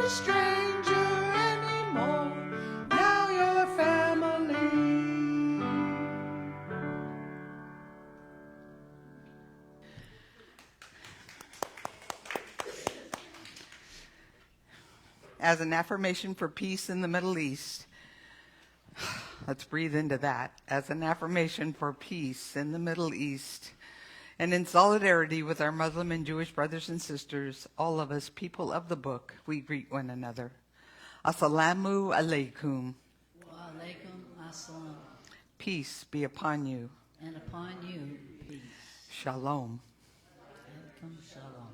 a stranger anymore. Now you're family. As an affirmation for peace in the Middle East, let's breathe into that. As an affirmation for peace in the Middle East, and in solidarity with our Muslim and Jewish brothers and sisters, all of us, people of the book, we greet one another. Assalamu alaikum. Wa alaikum assalam. Peace be upon you. And upon you, peace. Shalom. Alaikum shalom.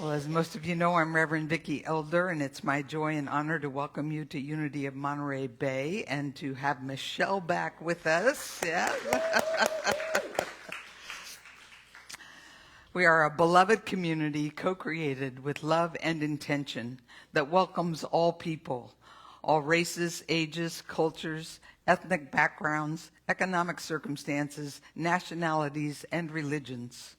Well, as most of you know, I'm Reverend Vicki Elder, and it's my joy and honor to welcome you to Unity of Monterey Bay and to have Michelle back with us. Yeah. We are a beloved community co-created with love and intention that welcomes all people, all races, ages, cultures, ethnic backgrounds, economic circumstances, nationalities, and religions.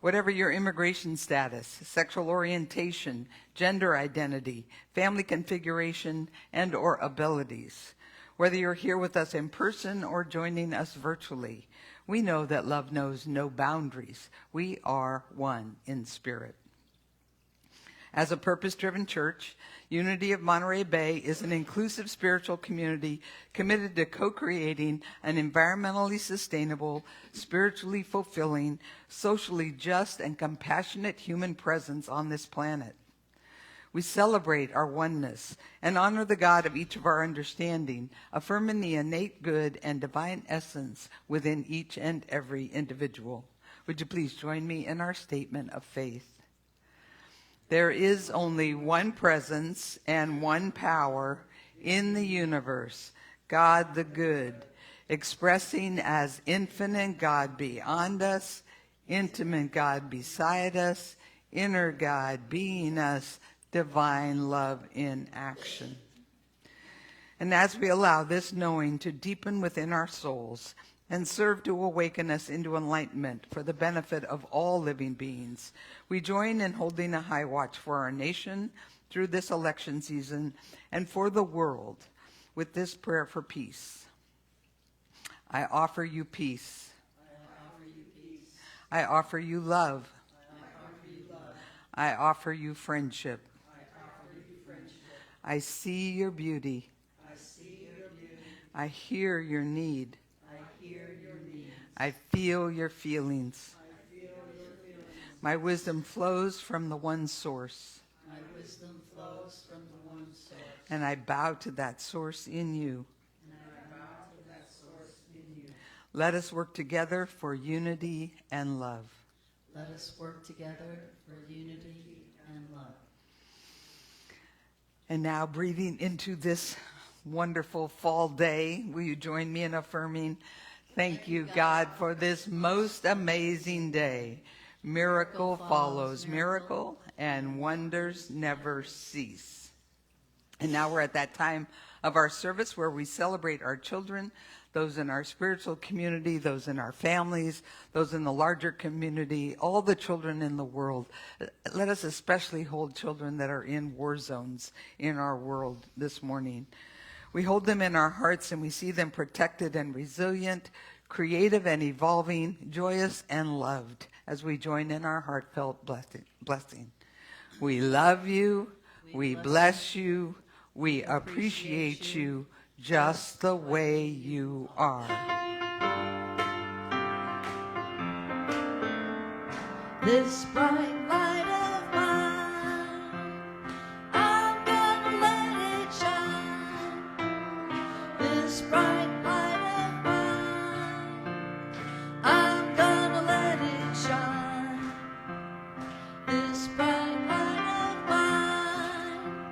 Whatever your immigration status, sexual orientation, gender identity, family configuration, and or abilities, whether you're here with us in person or joining us virtually, we know that love knows no boundaries. We are one in spirit. As a purpose-driven church, Unity of Monterey Bay is an inclusive spiritual community committed to co-creating an environmentally sustainable, spiritually fulfilling, socially just, and compassionate human presence on this planet. We celebrate our oneness and honor the God of each of our understanding, affirming the innate good and divine essence within each and every individual. Would you please join me in our statement of faith? There is only one presence and one power in the universe, God the good, expressing as infinite God beyond us, intimate God beside us, inner God being us, divine love in action. And as we allow this knowing to deepen within our souls and serve to awaken us into enlightenment for the benefit of all living beings, we join in holding a high watch for our nation through this election season and for the world with this prayer for peace. I offer you peace. I offer you love. I offer you friendship. I see your beauty. I hear your need. I feel your feelings. My wisdom flows from the one source. And I bow to that source in you. Let us work together for unity and love. Let us work together for unity and love. And now, breathing into this wonderful fall day, will you join me in affirming, thank you, God, for this most amazing day. Miracle follows miracle, and wonders never cease. And now we're at that time of our service where we celebrate our children, those in our spiritual community, those in our families, those in the larger community, all the children in the world. Let us especially hold children that are in war zones in our world this morning. We hold them in our hearts and we see them protected and resilient, creative and evolving, joyous and loved as we join in our heartfelt blessing. We love you, we bless you, we appreciate you just the way you are. This bright light of mine, I'm gonna let it shine. This bright light of mine, I'm gonna let it shine. This bright light of mine,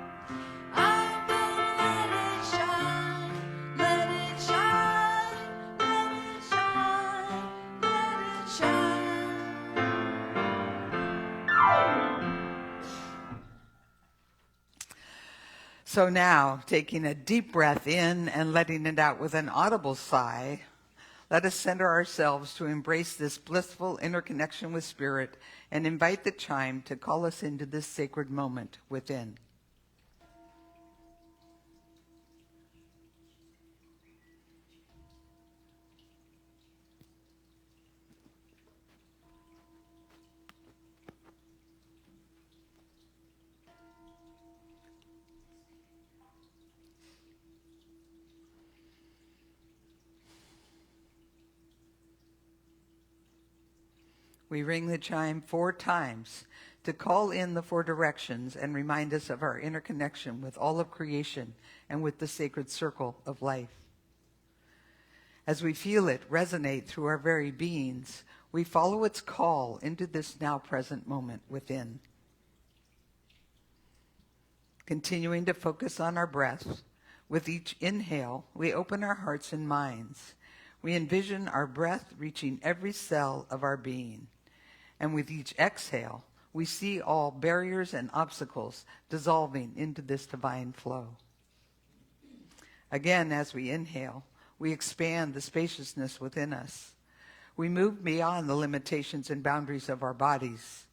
I'm gonna let it shine. Let it shine, let it shine, let it shine. So now, taking a deep breath in and letting it out with an audible sigh, Let us center ourselves to embrace this blissful interconnection with Spirit and invite the chime to call us into this sacred moment within. We ring the chime 4 times to call in the 4 directions and remind us of our interconnection with all of creation and with the sacred circle of life. As we feel it resonate through our very beings, we follow its call into this now present moment within. Continuing to focus on our breath, with each inhale, we open our hearts and minds. We envision our breath reaching every cell of our being. And with each exhale, we see all barriers and obstacles dissolving into this divine flow. Again, as we inhale, we expand the spaciousness within us. We move beyond the limitations and boundaries of our bodies.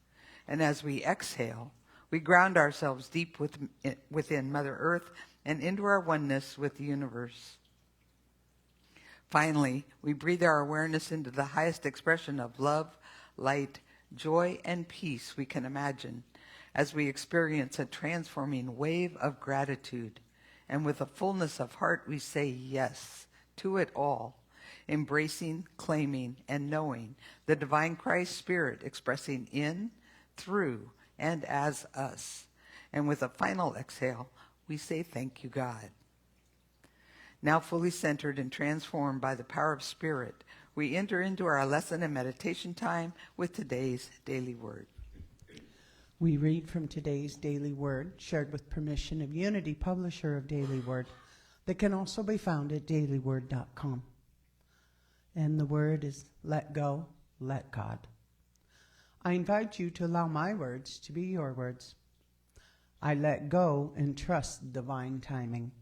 And as we exhale, we ground ourselves deep within Mother Earth and into our oneness with the universe. Finally, we breathe our awareness into the highest expression of love, light, joy, and peace we can imagine as we experience a transforming wave of gratitude. And with a fullness of heart, we say yes to it all, embracing, claiming, and knowing the divine Christ Spirit expressing in, through, and as us. And with a final exhale, we say thank you, God. Now fully centered and transformed by the power of Spirit, we enter into our lesson and meditation time with today's daily word. We read from today's daily word, shared with permission of Unity, publisher of Daily Word, that can also be found at dailyword.com. And the word is let go, let God. I invite you to allow my words to be your words. I let go and trust divine timing.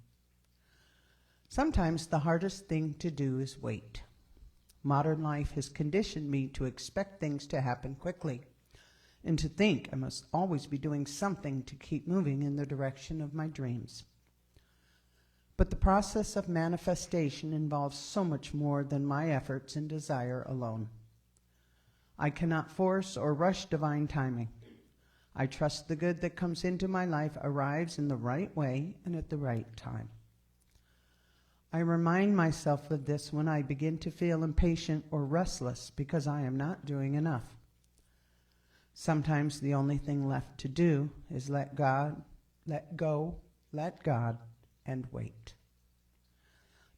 Sometimes the hardest thing to do is wait. Modern life has conditioned me to expect things to happen quickly and to think I must always be doing something to keep moving in the direction of my dreams. But the process of manifestation involves so much more than my efforts and desire alone. I cannot force or rush divine timing. I trust the good that comes into my life arrives in the right way and at the right time. I remind myself of this when I begin to feel impatient or restless because I am not doing enough. Sometimes the only thing left to do is let go, let God, and wait.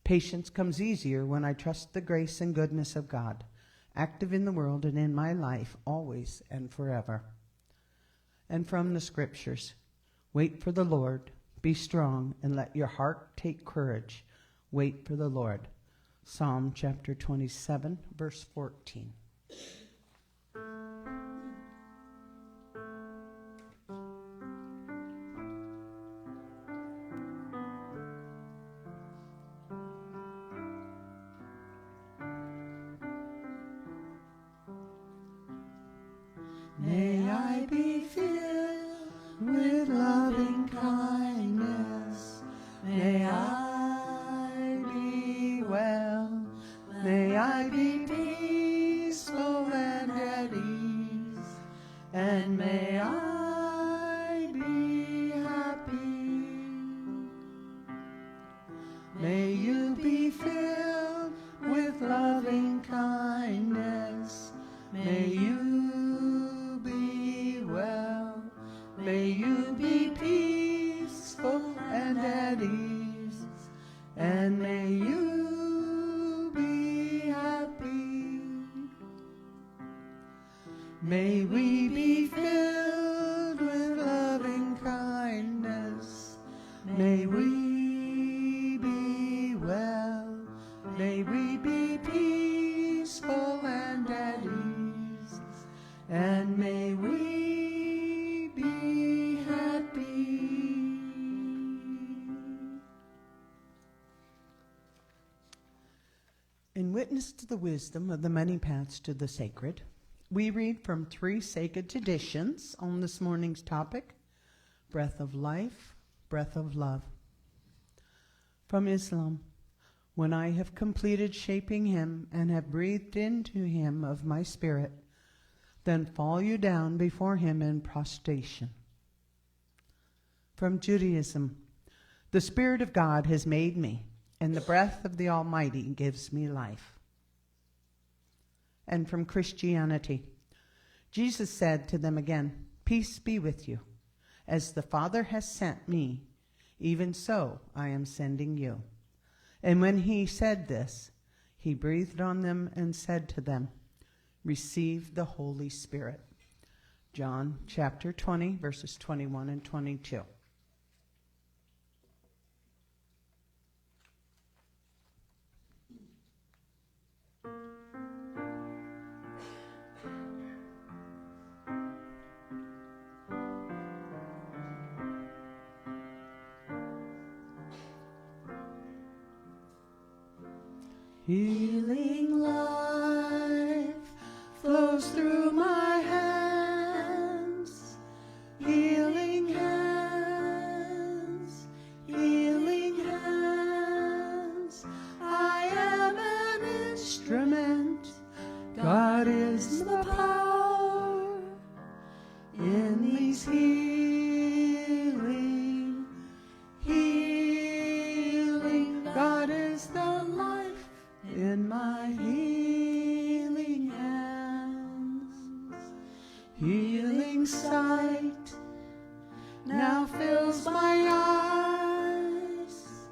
Patience comes easier when I trust the grace and goodness of God, active in the world and in my life always and forever. And from the scriptures, wait for the Lord, be strong, and let your heart take courage. Wait for the Lord. Psalm chapter 27, verse 14. May I be filled with loving kindness. May I be well. May I be peaceful and at ease. And may I be happy. May you be filled with loving kindness. May you be well. May you be peaceful and at ease. And may you be happy. May we be filled with loving kindness. May we be well. May we be peaceful and at ease. And may we be happy. And witness to the wisdom of the many paths to the sacred. We read from 3 sacred traditions on this morning's topic, breath of life, breath of love. From Islam, when I have completed shaping him and have breathed into him of my spirit, then fall you down before him in prostration. From Judaism, the Spirit of God has made me, and the breath of the Almighty gives me life. And from Christianity, Jesus said to them again, "Peace be with you. As the Father has sent me, even so I am sending you." And when he said this, he breathed on them and said to them, "Receive the Holy Spirit." John chapter 20, verses 21 and 22. Healing life flows through my hands, healing hands, healing hands. I am an instrument. God is the power in these healing. God is the life in my healing hands. Healing sight now fills my eyes.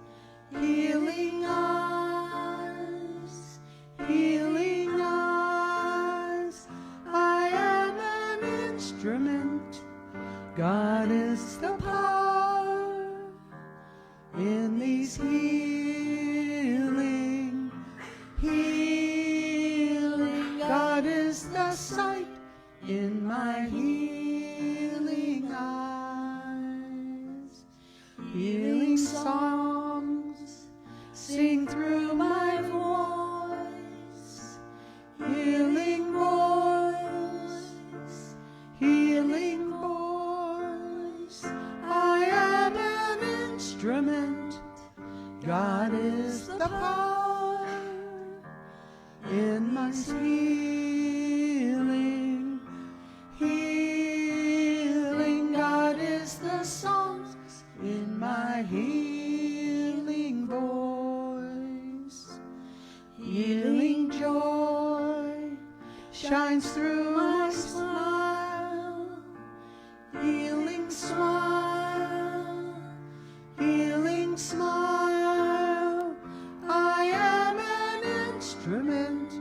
Healing eyes, healing eyes. I am an instrument. God is the power in these healing. God is the sight in my healing eyes. Healing songs sing through my voice. Healing voice, healing voice. I am an instrument. God is the power in my healing. God is the songs in my healing voice. Healing joy shines through my smile. Healing smile, healing smile. I am an instrument.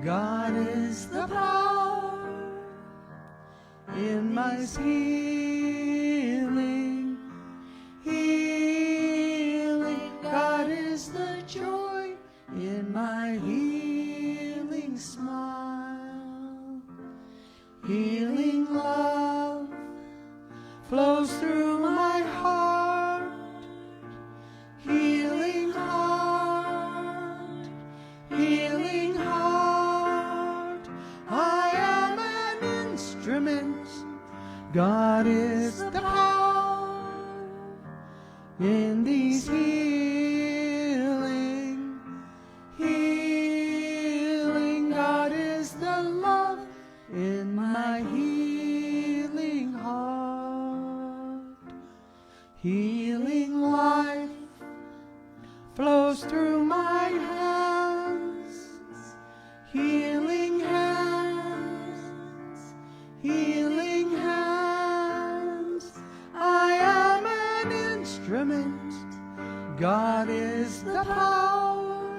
God is the power in my healing. God is the joy in my healing smile. Healing love flows through my heart. Healing heart, healing heart. I am an instrument. God is the power in these healing. God is the love in my healing heart. Healing life flows through my hands. Healing hands, healing hands. I am an instrument. God is the power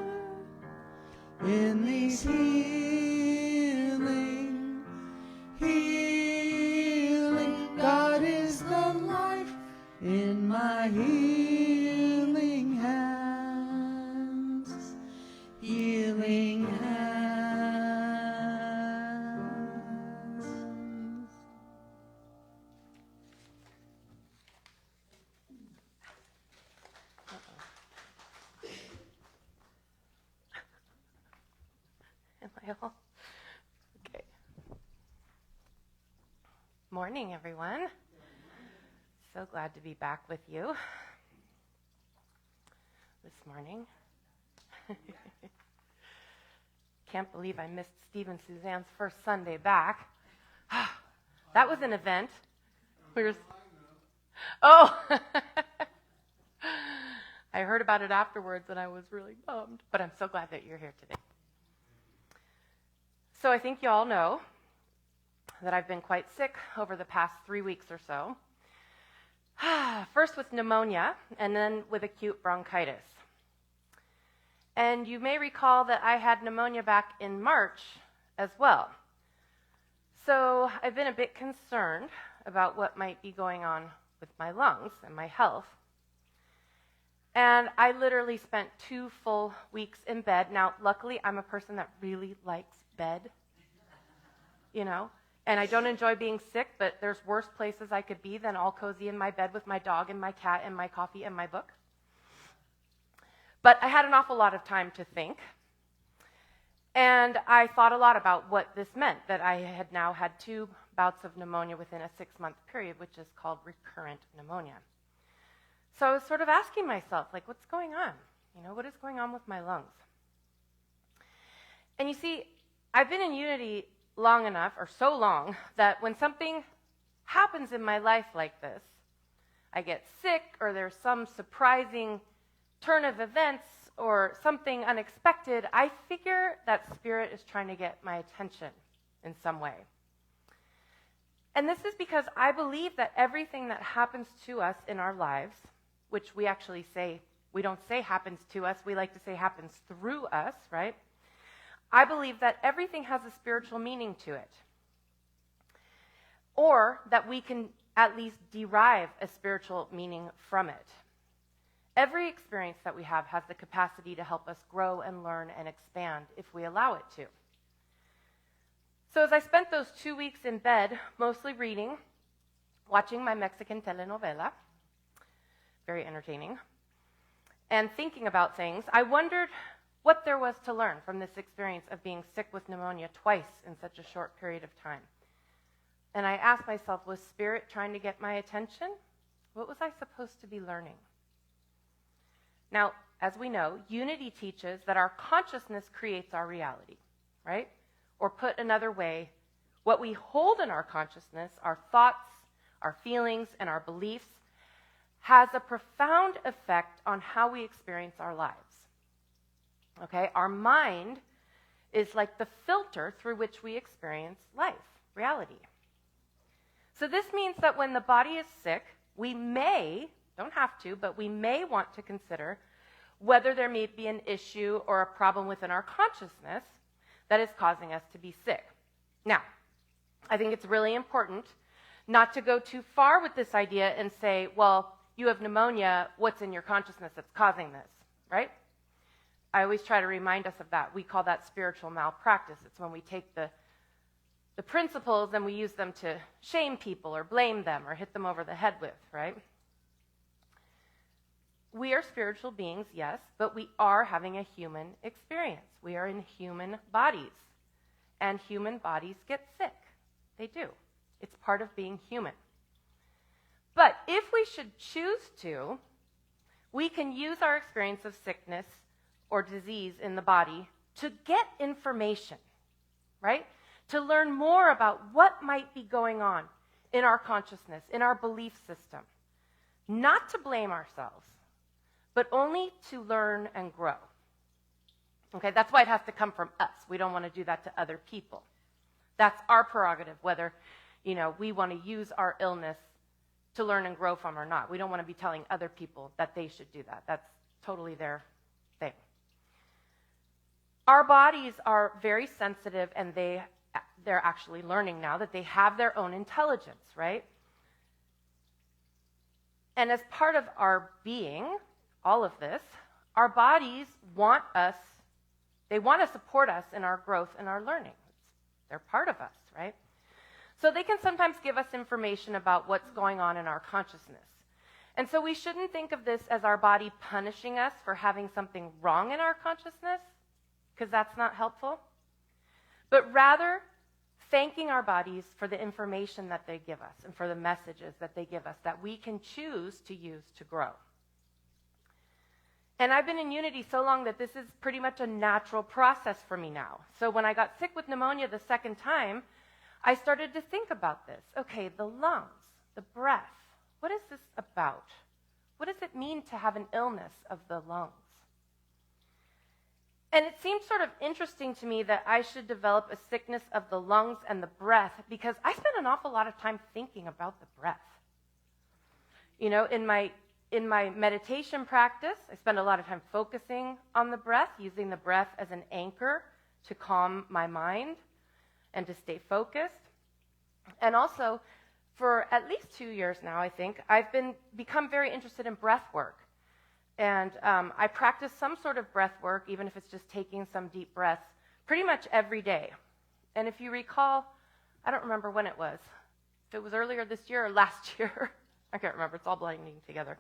in these healing. God is the life in my healing hands. Healing hands. smile. Okay. Morning, everyone. So glad to be back with you this morning. Can't believe I missed Steve and Suzanne's first Sunday back. That was an event. Oh! I heard about it afterwards and I was really bummed, but I'm so glad that you're here today. So I think you all know that I've been quite sick over the past 3 weeks or so. First with pneumonia and then with acute bronchitis. And you may recall that I had pneumonia back in March as well. So I've been a bit concerned about what might be going on with my lungs and my health. And I literally spent 2 full weeks in bed. Now, luckily, I'm a person that really likes bed, and I don't enjoy being sick, but there's worse places I could be than all cozy in my bed with my dog and my cat and my coffee and my book. But I had an awful lot of time to think, and I thought a lot about what this meant, that I had now had 2 bouts of pneumonia within a 6-month period, which is called recurrent pneumonia. So I was sort of asking myself, what's going on? What is going on with my lungs? And you see, I've been in Unity long enough, or so long, that when something happens in my life like this, I get sick, or there's some surprising turn of events, or something unexpected, I figure that Spirit is trying to get my attention in some way. And this is because I believe that everything that happens to us in our lives, which we actually say, we don't say happens to us, we like to say happens through us, right? I believe that everything has a spiritual meaning to it. Or that we can at least derive a spiritual meaning from it. Every experience that we have has the capacity to help us grow and learn and expand if we allow it to. So as I spent those 2 weeks in bed, mostly reading, watching my Mexican telenovela, very entertaining, and thinking about things, I wondered what there was to learn from this experience of being sick with pneumonia twice in such a short period of time. And I asked myself, was Spirit trying to get my attention? What was I supposed to be learning? Now, as we know, Unity teaches that our consciousness creates our reality, right? Or put another way, what we hold in our consciousness, our thoughts, our feelings, and our beliefs, has a profound effect on how we experience our lives. Okay? Our mind is like the filter through which we experience life, reality. So this means that when the body is sick, we may, don't have to, but we may want to consider whether there may be an issue or a problem within our consciousness that is causing us to be sick. Now, I think it's really important not to go too far with this idea and say, well, you have pneumonia, what's in your consciousness that's causing this, right? I always try to remind us of that. We call that spiritual malpractice. It's when we take the principles and we use them to shame people or blame them or hit them over the head with, right? We are spiritual beings, yes, but we are having a human experience. We are in human bodies, and human bodies get sick. They do. It's part of being human. But if we should choose to, we can use our experience of sickness or disease in the body to get information, right? To learn more about what might be going on in our consciousness, in our belief system. Not to blame ourselves, but only to learn and grow. Okay, that's why it has to come from us. We don't want to do that to other people. That's our prerogative, whether, we want to use our illness to learn and grow from or not. We don't want to be telling other people that they should do that. That's totally their thing. Our bodies are very sensitive, and they're actually learning now that they have their own intelligence, right? And as part of our being, all of this, our bodies want to support us in our growth and our learning. They're part of us, right? So they can sometimes give us information about what's going on in our consciousness. And so we shouldn't think of this as our body punishing us for having something wrong in our consciousness, because that's not helpful. but rather thanking our bodies for the information that they give us and for the messages that they give us that we can choose to use to grow. And I've been in Unity so long that this is pretty much a natural process for me now. So when I got sick with pneumonia the second time, I started to think about this. Okay, the lungs, the breath, what is this about? What does it mean to have an illness of the lungs? And it seemed sort of interesting to me that I should develop a sickness of the lungs and the breath because I spend an awful lot of time thinking about the breath. You know, in my meditation practice, I spend a lot of time focusing on the breath, using the breath as an anchor to calm my mind and to stay focused. And also, for at least 2 years now, I think, I've become very interested in breath work. And I practice some sort of breath work, even if it's just taking some deep breaths, pretty much every day. And if you recall, I don't remember when it was. If it was earlier this year or last year, I can't remember. It's all blending together.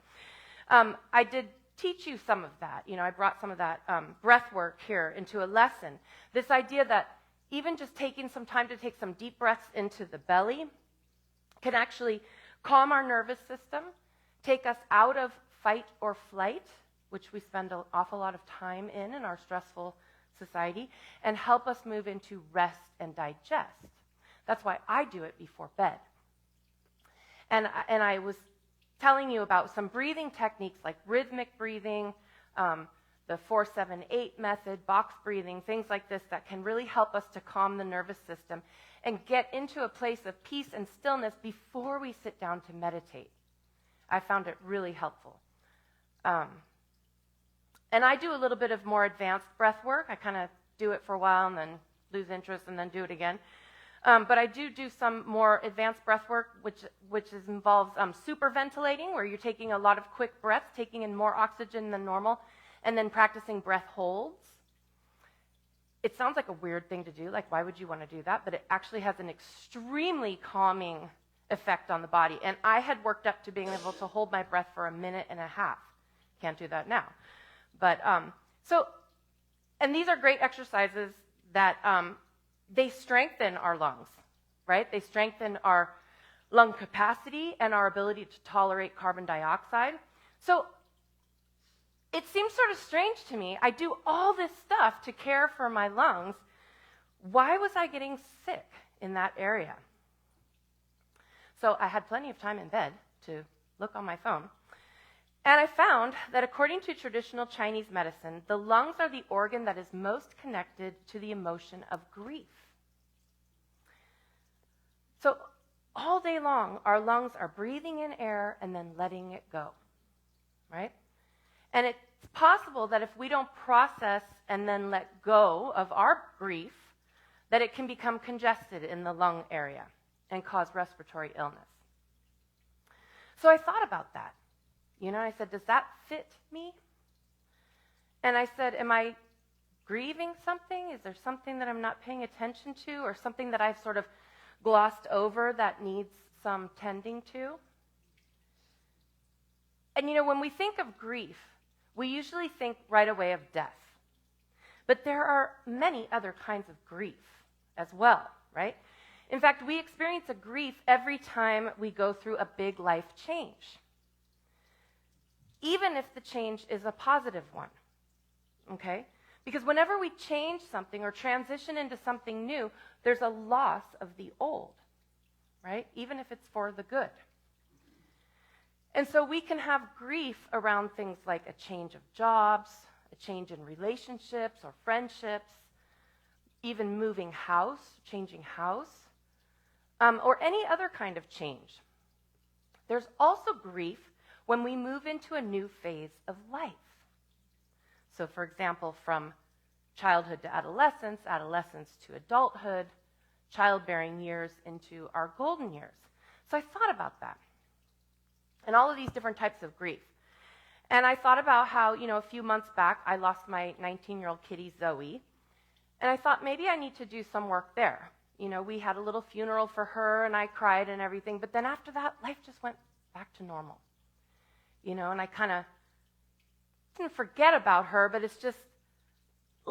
I did teach you some of that. You know, I brought some of that breath work here into a lesson. This idea that even just taking some time to take some deep breaths into the belly can actually calm our nervous system, take us out of fight or flight, which we spend an awful lot of time in our stressful society, and help us move into rest and digest. That's why I do it before bed. And I was telling you about some breathing techniques like rhythmic breathing, the 4-7-8 method, box breathing, things like this that can really help us to calm the nervous system and get into a place of peace and stillness before we sit down to meditate. I found it really helpful. And I do a little bit of more advanced breath work. I kind of do it for a while and then lose interest and then do it again. But I do some more advanced breath work, which involves superventilating, where you're taking a lot of quick breaths, taking in more oxygen than normal, and then practicing breath holds. It sounds like a weird thing to do, like why would you want to do that? But it actually has an extremely calming effect on the body. And I had worked up to being able to hold my breath for 1.5 minutes. Can't do that now. But and these are great exercises that they strengthen our lungs, right? They strengthen our lung capacity and our ability to tolerate carbon dioxide. So it seems sort of strange to me. I do all this stuff to care for my lungs. Why was I getting sick in that area? So I had plenty of time in bed to look on my phone. And I found that according to traditional Chinese medicine, the lungs are the organ that is most connected to the emotion of grief. So all day long, our lungs are breathing in air and then letting it go, right? And it's possible that if we don't process and then let go of our grief, that it can become congested in the lung area and cause respiratory illness. So I thought about that. You know, I said, does that fit me? And I said, am I grieving something? Is there something that I'm not paying attention to or something that I've sort of glossed over that needs some tending to? And, you know, when we think of grief, we usually think right away of death. But there are many other kinds of grief as well, right? In fact, we experience a grief every time we go through a big life change, even if the change is a positive one, okay? Because whenever we change something or transition into something new, there's a loss of the old, right? Even if it's for the good. And so we can have grief around things like a change of jobs, a change in relationships or friendships, even moving house, changing house, or any other kind of change. There's also grief when we move into a new phase of life. So, for example, from childhood to adolescence, adolescence to adulthood, childbearing years into our golden years. So I thought about that and all of these different types of grief. And I thought about how, you know, a few months back, I lost my 19-year-old kitty, Zoe. And I thought maybe I need to do some work there. You know, we had a little funeral for her and I cried and everything. But then after that, life just went back to normal. You know, and I kind of didn't forget about her, but it's just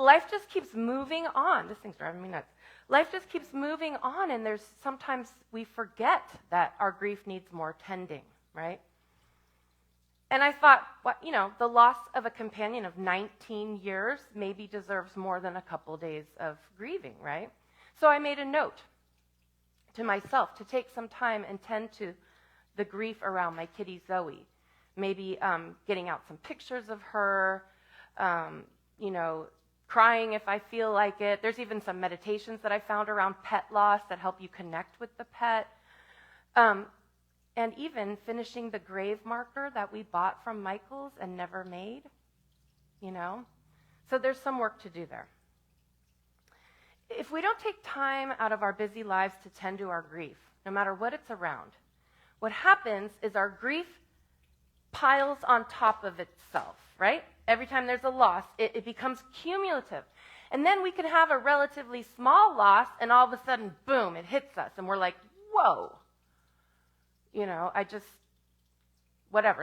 life just keeps moving on. This thing's driving me nuts. Life just keeps moving on, and there's sometimes we forget that our grief needs more tending, right? And I thought, the loss of a companion of 19 years maybe deserves more than a couple days of grieving, right? So I made a note to myself to take some time and tend to the grief around my kitty Zoe. Maybe getting out some pictures of her, crying if I feel like it. There's even some meditations that I found around pet loss that help you connect with the pet. And even finishing the grave marker that we bought from Michael's and never made, So there's some work to do there. If we don't take time out of our busy lives to tend to our grief, no matter what it's around, what happens is our grief piles on top of itself, right? Every time there's a loss, it becomes cumulative. And then we can have a relatively small loss, and all of a sudden, boom, it hits us, and we're like, whoa.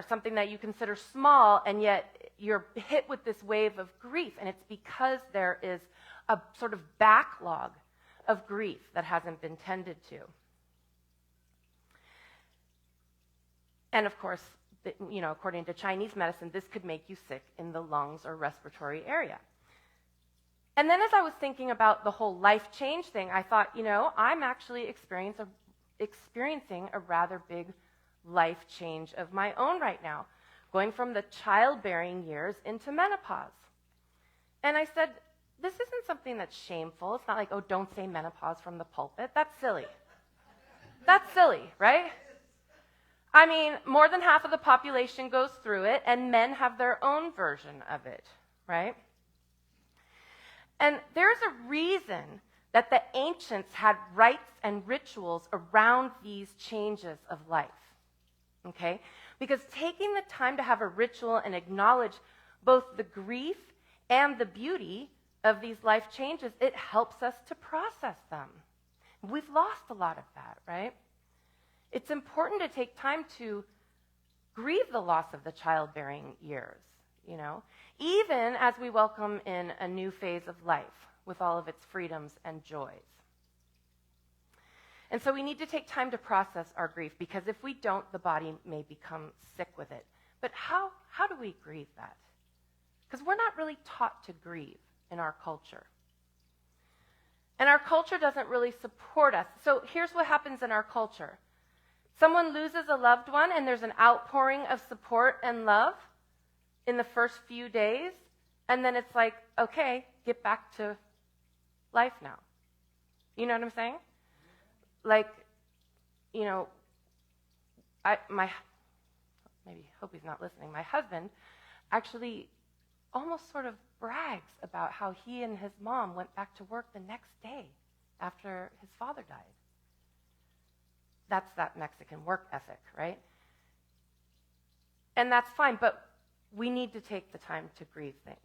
Something that you consider small, and yet you're hit with this wave of grief, and it's because there is a sort of backlog of grief that hasn't been tended to. And of course, according to Chinese medicine, this could make you sick in the lungs or respiratory area. And then as I was thinking about the whole life change thing, I thought, I'm actually experiencing a rather big life change of my own right now, going from the childbearing years into menopause. And I said, this isn't something that's shameful. It's not like, oh, don't say menopause from the pulpit. That's silly. That's silly, right? I mean, more than half of the population goes through it, and men have their own version of it, right? And there's a reason that the ancients had rites and rituals around these changes of life, okay? Because taking the time to have a ritual and acknowledge both the grief and the beauty of these life changes, it helps us to process them. We've lost a lot of that, right? It's important to take time to grieve the loss of the childbearing years, even as we welcome in a new phase of life with all of its freedoms and joys. And so we need to take time to process our grief, because if we don't, the body may become sick with it. But how do we grieve that? Because we're not really taught to grieve in our culture. And our culture doesn't really support us. So here's what happens in our culture. Someone loses a loved one, and there's an outpouring of support and love in the first few days, and then it's like, okay, get back to life now. You know what I'm saying? Like, hope he's not listening. My husband actually almost sort of brags about how he and his mom went back to work the next day after his father died. That's that Mexican work ethic, right? And that's fine, but we need to take the time to grieve things,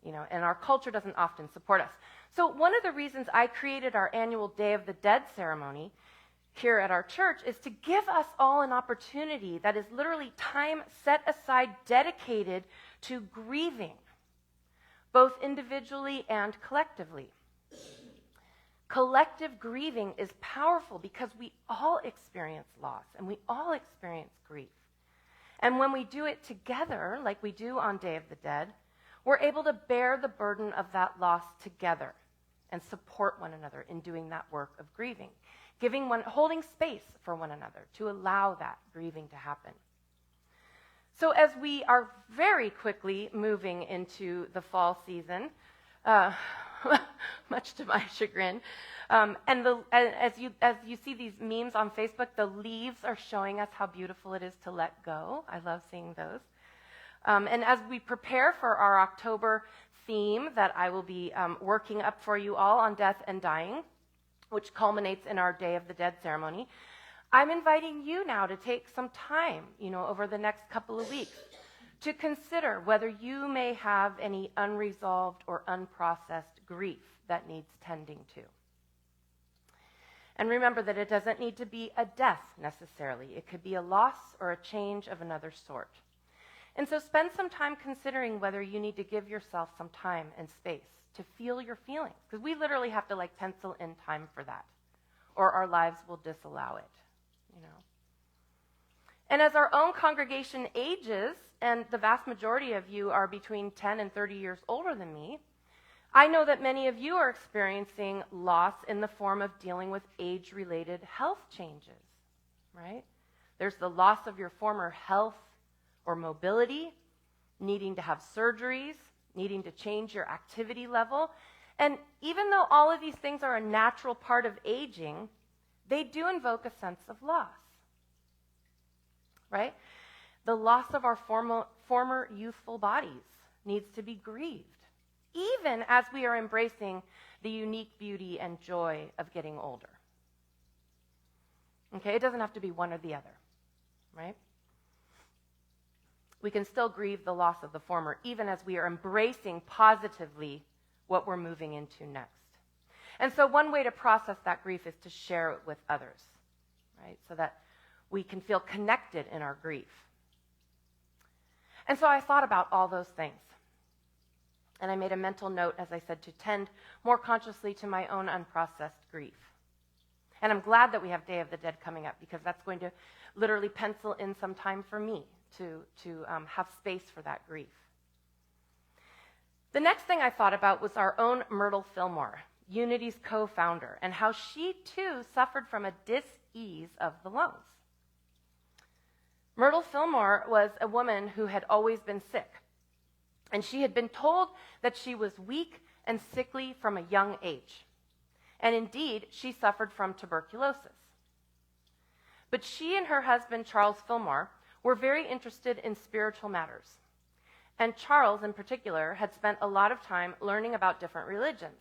and our culture doesn't often support us. So one of the reasons I created our annual Day of the Dead ceremony here at our church is to give us all an opportunity that is literally time set aside, dedicated to grieving, both individually and collectively. Collective grieving is powerful because we all experience loss and we all experience grief. And when we do it together, like we do on Day of the Dead, we're able to bear the burden of that loss together and support one another in doing that work of grieving, holding space for one another to allow that grieving to happen. So as we are very quickly moving into the fall season, much to my chagrin. As you see these memes on Facebook, the leaves are showing us how beautiful it is to let go. I love seeing those. And as we prepare for our October theme that I will be working up for you all on death and dying, which culminates in our Day of the Dead ceremony, I'm inviting you now to take some time, over the next couple of weeks, to consider whether you may have any unresolved or unprocessed grief that needs tending to. And remember that it doesn't need to be a death necessarily. It could be a loss or a change of another sort. And so spend some time considering whether you need to give yourself some time and space to feel your feelings, because we literally have to like pencil in time for that, or our lives will disallow it, you know. And as our own congregation ages, and the vast majority of you are between 10 and 30 years older than me, I know that many of you are experiencing loss in the form of dealing with age-related health changes, right? There's the loss of your former health or mobility, needing to have surgeries, needing to change your activity level. And even though all of these things are a natural part of aging, they do invoke a sense of loss, right? The loss of our former youthful bodies needs to be grieved, even as we are embracing the unique beauty and joy of getting older. Okay, it doesn't have to be one or the other, right? We can still grieve the loss of the former, even as we are embracing positively what we're moving into next. And so one way to process that grief is to share it with others, right? So that we can feel connected in our grief. And so I thought about all those things. And I made a mental note, as I said, to tend more consciously to my own unprocessed grief. And I'm glad that we have Day of the Dead coming up, because that's going to literally pencil in some time for me to have space for that grief. The next thing I thought about was our own Myrtle Fillmore, Unity's co-founder, and how she too suffered from a dis-ease of the lungs. Myrtle Fillmore was a woman who had always been sick, and she had been told that she was weak and sickly from a young age. And indeed, she suffered from tuberculosis. But she and her husband, Charles Fillmore, were very interested in spiritual matters. And Charles, in particular, had spent a lot of time learning about different religions,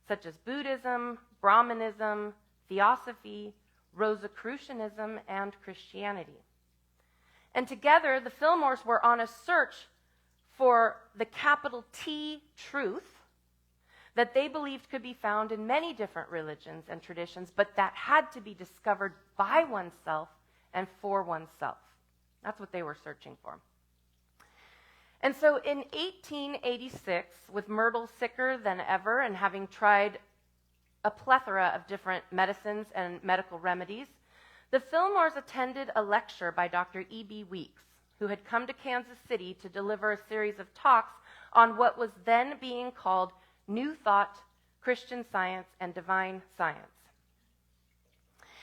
such as Buddhism, Brahmanism, Theosophy, Rosicrucianism, and Christianity. And together, the Fillmores were on a search for the capital T truth that they believed could be found in many different religions and traditions, but that had to be discovered by oneself and for oneself. That's what they were searching for. And so in 1886, with Myrtle sicker than ever and having tried a plethora of different medicines and medical remedies, the Fillmores attended a lecture by Dr. E.B. Weeks, who had come to Kansas City to deliver a series of talks on what was then being called New Thought, Christian Science, and Divine Science.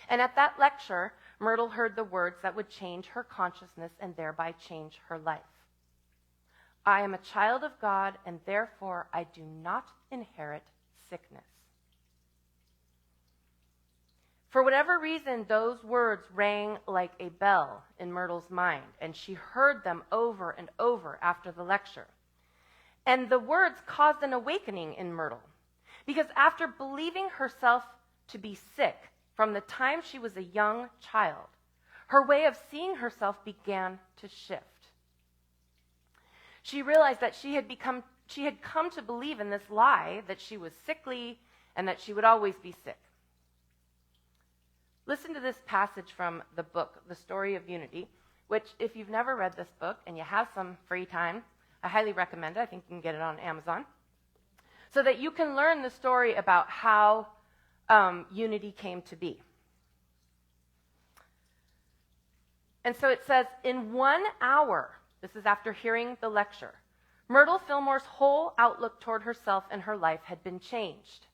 And at that lecture, Myrtle heard the words that would change her consciousness and thereby change her life. I am a child of God, and therefore I do not inherit sickness. For whatever reason, those words rang like a bell in Myrtle's mind, and she heard them over and over after the lecture. And the words caused an awakening in Myrtle, because after believing herself to be sick from the time she was a young child, her way of seeing herself began to shift. She realized that she had come to believe in this lie that she was sickly and that she would always be sick. Listen to this passage from the book, The Story of Unity, which, if you've never read this book and you have some free time, I highly recommend it. I think you can get it on Amazon, so that you can learn the story about how unity came to be. And so it says, in 1 hour, this is after hearing the lecture, Myrtle Fillmore's whole outlook toward herself and her life had been changed.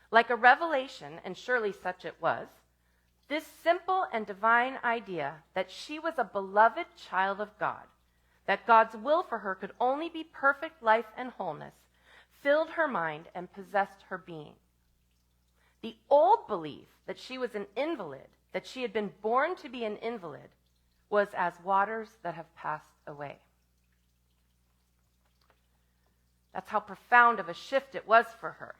Like a revelation, and surely such it was, this simple and divine idea that she was a beloved child of God, that God's will for her could only be perfect life and wholeness, filled her mind and possessed her being. The old belief that she was an invalid, that she had been born to be an invalid, was as waters that have passed away. That's how profound of a shift it was for her.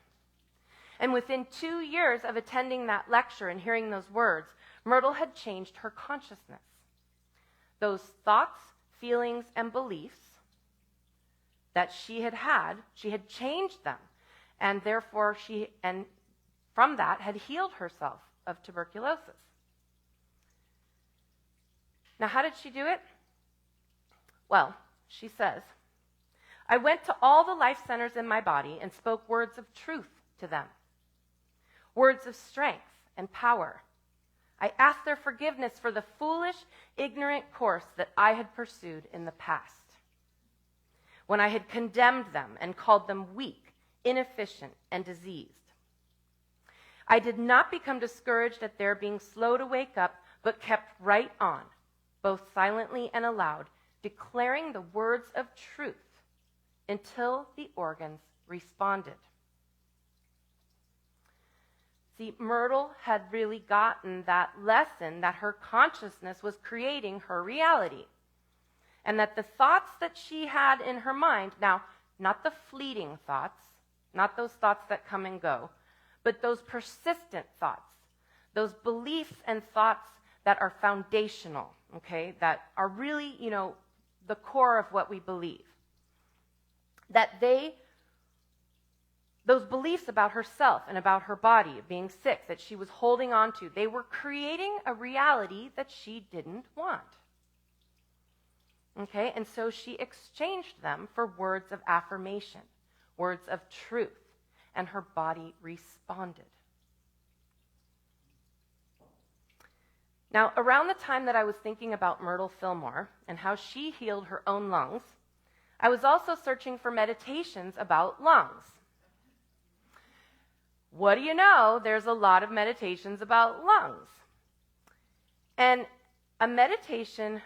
And within 2 years of attending that lecture and hearing those words, Myrtle had changed her consciousness. Those thoughts, feelings, and beliefs that she had changed them, and therefore and from that had healed herself of tuberculosis. Now, how did she do it? Well, she says, I went to all the life centers in my body and spoke words of truth to them, words of strength and power. I asked their forgiveness for the foolish, ignorant course that I had pursued in the past, when I had condemned them and called them weak, inefficient, and diseased. I did not become discouraged at their being slow to wake up, but kept right on, both silently and aloud, declaring the words of truth until the organs responded. See, Myrtle had really gotten that lesson that her consciousness was creating her reality, and that the thoughts that she had in her mind, now, not the fleeting thoughts, not those thoughts that come and go, but those persistent thoughts, those beliefs and thoughts that are foundational, okay, that are really, the core of what we believe. That those beliefs about herself and about her body, being sick, that she was holding on to, they were creating a reality that she didn't want. Okay, and so she exchanged them for words of affirmation, words of truth, and her body responded. Now, around the time that I was thinking about Myrtle Fillmore and how she healed her own lungs, I was also searching for meditations about lungs. What do you know? There's a lot of meditations about lungs. And a meditation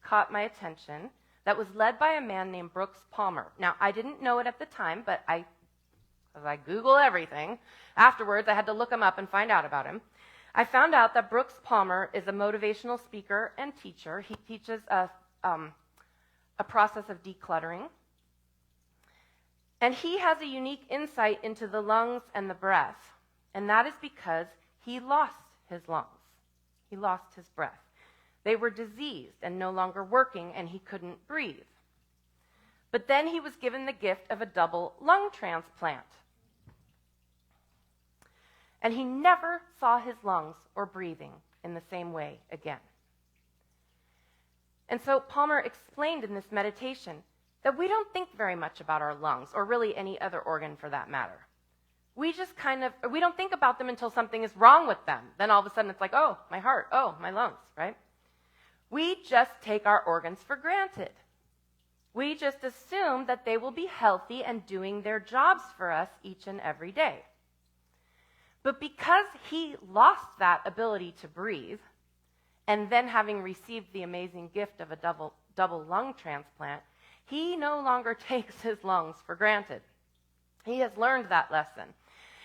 caught my attention that was led by a man named Brooks Palmer. Now, I didn't know it at the time, but as I Google everything, afterwards I had to look him up and find out about him. I found out that Brooks Palmer is a motivational speaker and teacher. He teaches a process of decluttering. And he has a unique insight into the lungs and the breath, and that is because he lost his lungs. He lost his breath. They were diseased and no longer working, and he couldn't breathe. But then he was given the gift of a double lung transplant. And he never saw his lungs or breathing in the same way again. And so Palmer explained in this meditation that we don't think very much about our lungs, or really any other organ for that matter. We don't think about them until something is wrong with them. Then all of a sudden it's like, oh, my heart, oh, my lungs, right? We just take our organs for granted. We just assume that they will be healthy and doing their jobs for us each and every day. But because he lost that ability to breathe, and then having received the amazing gift of a double lung transplant, he no longer takes his lungs for granted. He has learned that lesson,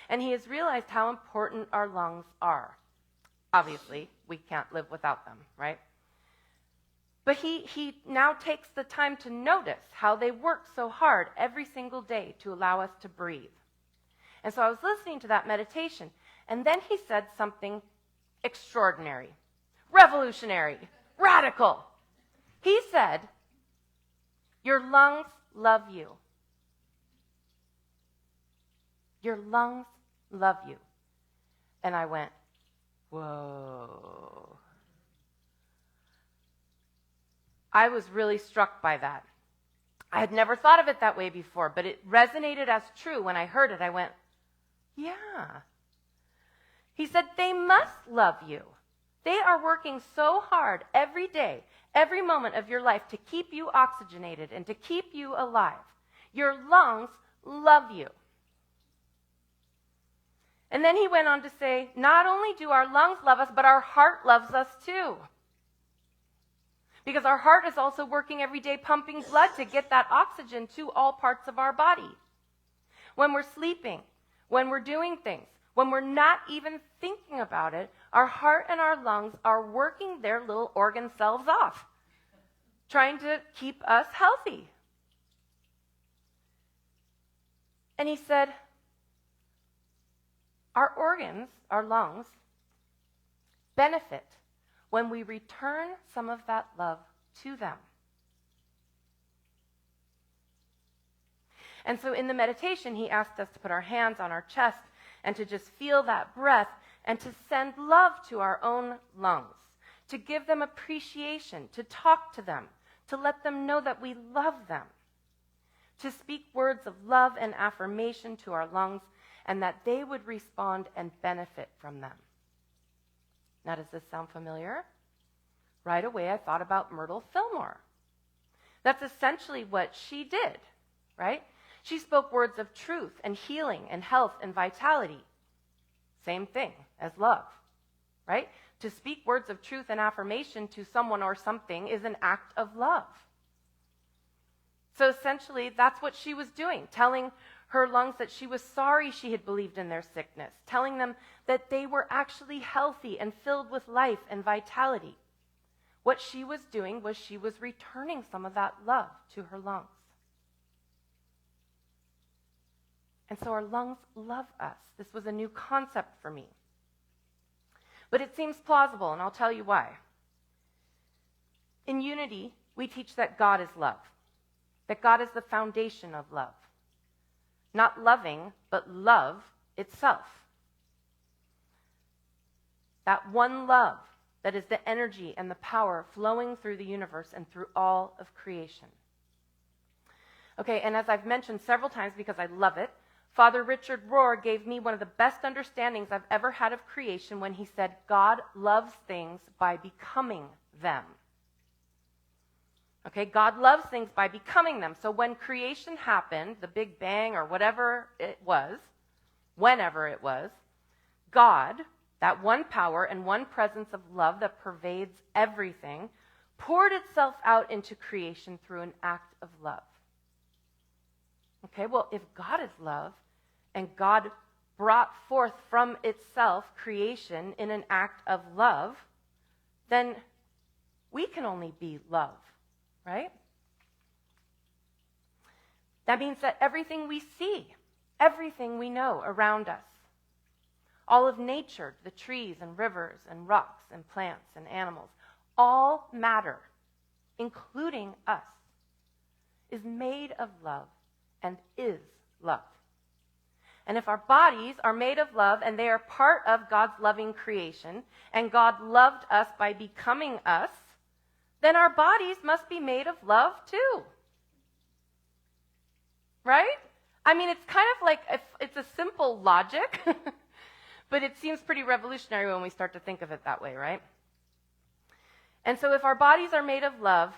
and he has realized how important our lungs are. Obviously, we can't live without them, right? But he now takes the time to notice how they work so hard every single day to allow us to breathe. And so I was listening to that meditation, and then he said something extraordinary, revolutionary, radical. He said, "Your lungs love you. Your lungs love you." And I went, whoa. I was really struck by that. I had never thought of it that way before, but it resonated as true. When I heard it, I went, yeah. He said, they must love you. They are working so hard every day, every moment of your life to keep you oxygenated and to keep you alive. Your lungs love you. And then he went on to say, not only do our lungs love us, but our heart loves us too. Because our heart is also working every day pumping blood to get that oxygen to all parts of our body. When we're sleeping, when we're doing things, when we're not even thinking about it, our heart and our lungs are working their little organ selves off, trying to keep us healthy. And he said, our organs, our lungs, benefit when we return some of that love to them. And so in the meditation, he asked us to put our hands on our chest and to just feel that breath and to send love to our own lungs, to give them appreciation, to talk to them, to let them know that we love them, to speak words of love and affirmation to our lungs, and that they would respond and benefit from them. Now, does this sound familiar? Right away, I thought about Myrtle Fillmore. That's essentially what she did, right? She spoke words of truth and healing and health and vitality. Same thing as love, right? To speak words of truth and affirmation to someone or something is an act of love. So essentially, that's what she was doing, telling her lungs that she was sorry she had believed in their sickness, telling them that they were actually healthy and filled with life and vitality. What she was doing was she was returning some of that love to her lungs. And so our lungs love us. This was a new concept for me. But it seems plausible, and I'll tell you why. In Unity, we teach that God is love, that God is the foundation of love. Not loving, but love itself. That one love that is the energy and the power flowing through the universe and through all of creation. Okay, and as I've mentioned several times because I love it, Father Richard Rohr gave me one of the best understandings I've ever had of creation when he said, God loves things by becoming them. Okay, God loves things by becoming them. So when creation happened, the Big Bang or whatever it was, whenever it was, God, that one power and one presence of love that pervades everything, poured itself out into creation through an act of love. Okay, well, if God is love, and God brought forth from itself creation in an act of love, then we can only be love, right? That means that everything we see, everything we know around us, all of nature, the trees and rivers and rocks and plants and animals, all matter, including us, is made of love and is love. And if our bodies are made of love and they are part of God's loving creation, and God loved us by becoming us, then our bodies must be made of love too. Right? I mean, it's kind of like, it's a simple logic, but it seems pretty revolutionary when we start to think of it that way, right? And so if our bodies are made of love,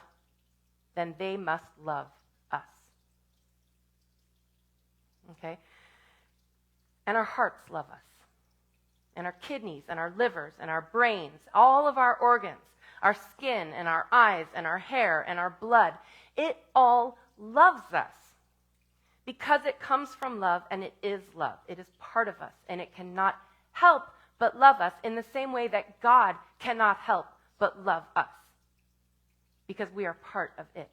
then they must love us. Okay? And our hearts love us. And our kidneys and our livers and our brains, all of our organs, our skin and our eyes and our hair and our blood, it all loves us because it comes from love and it is love. It is part of us and it cannot help but love us in the same way that God cannot help but love us because we are part of it.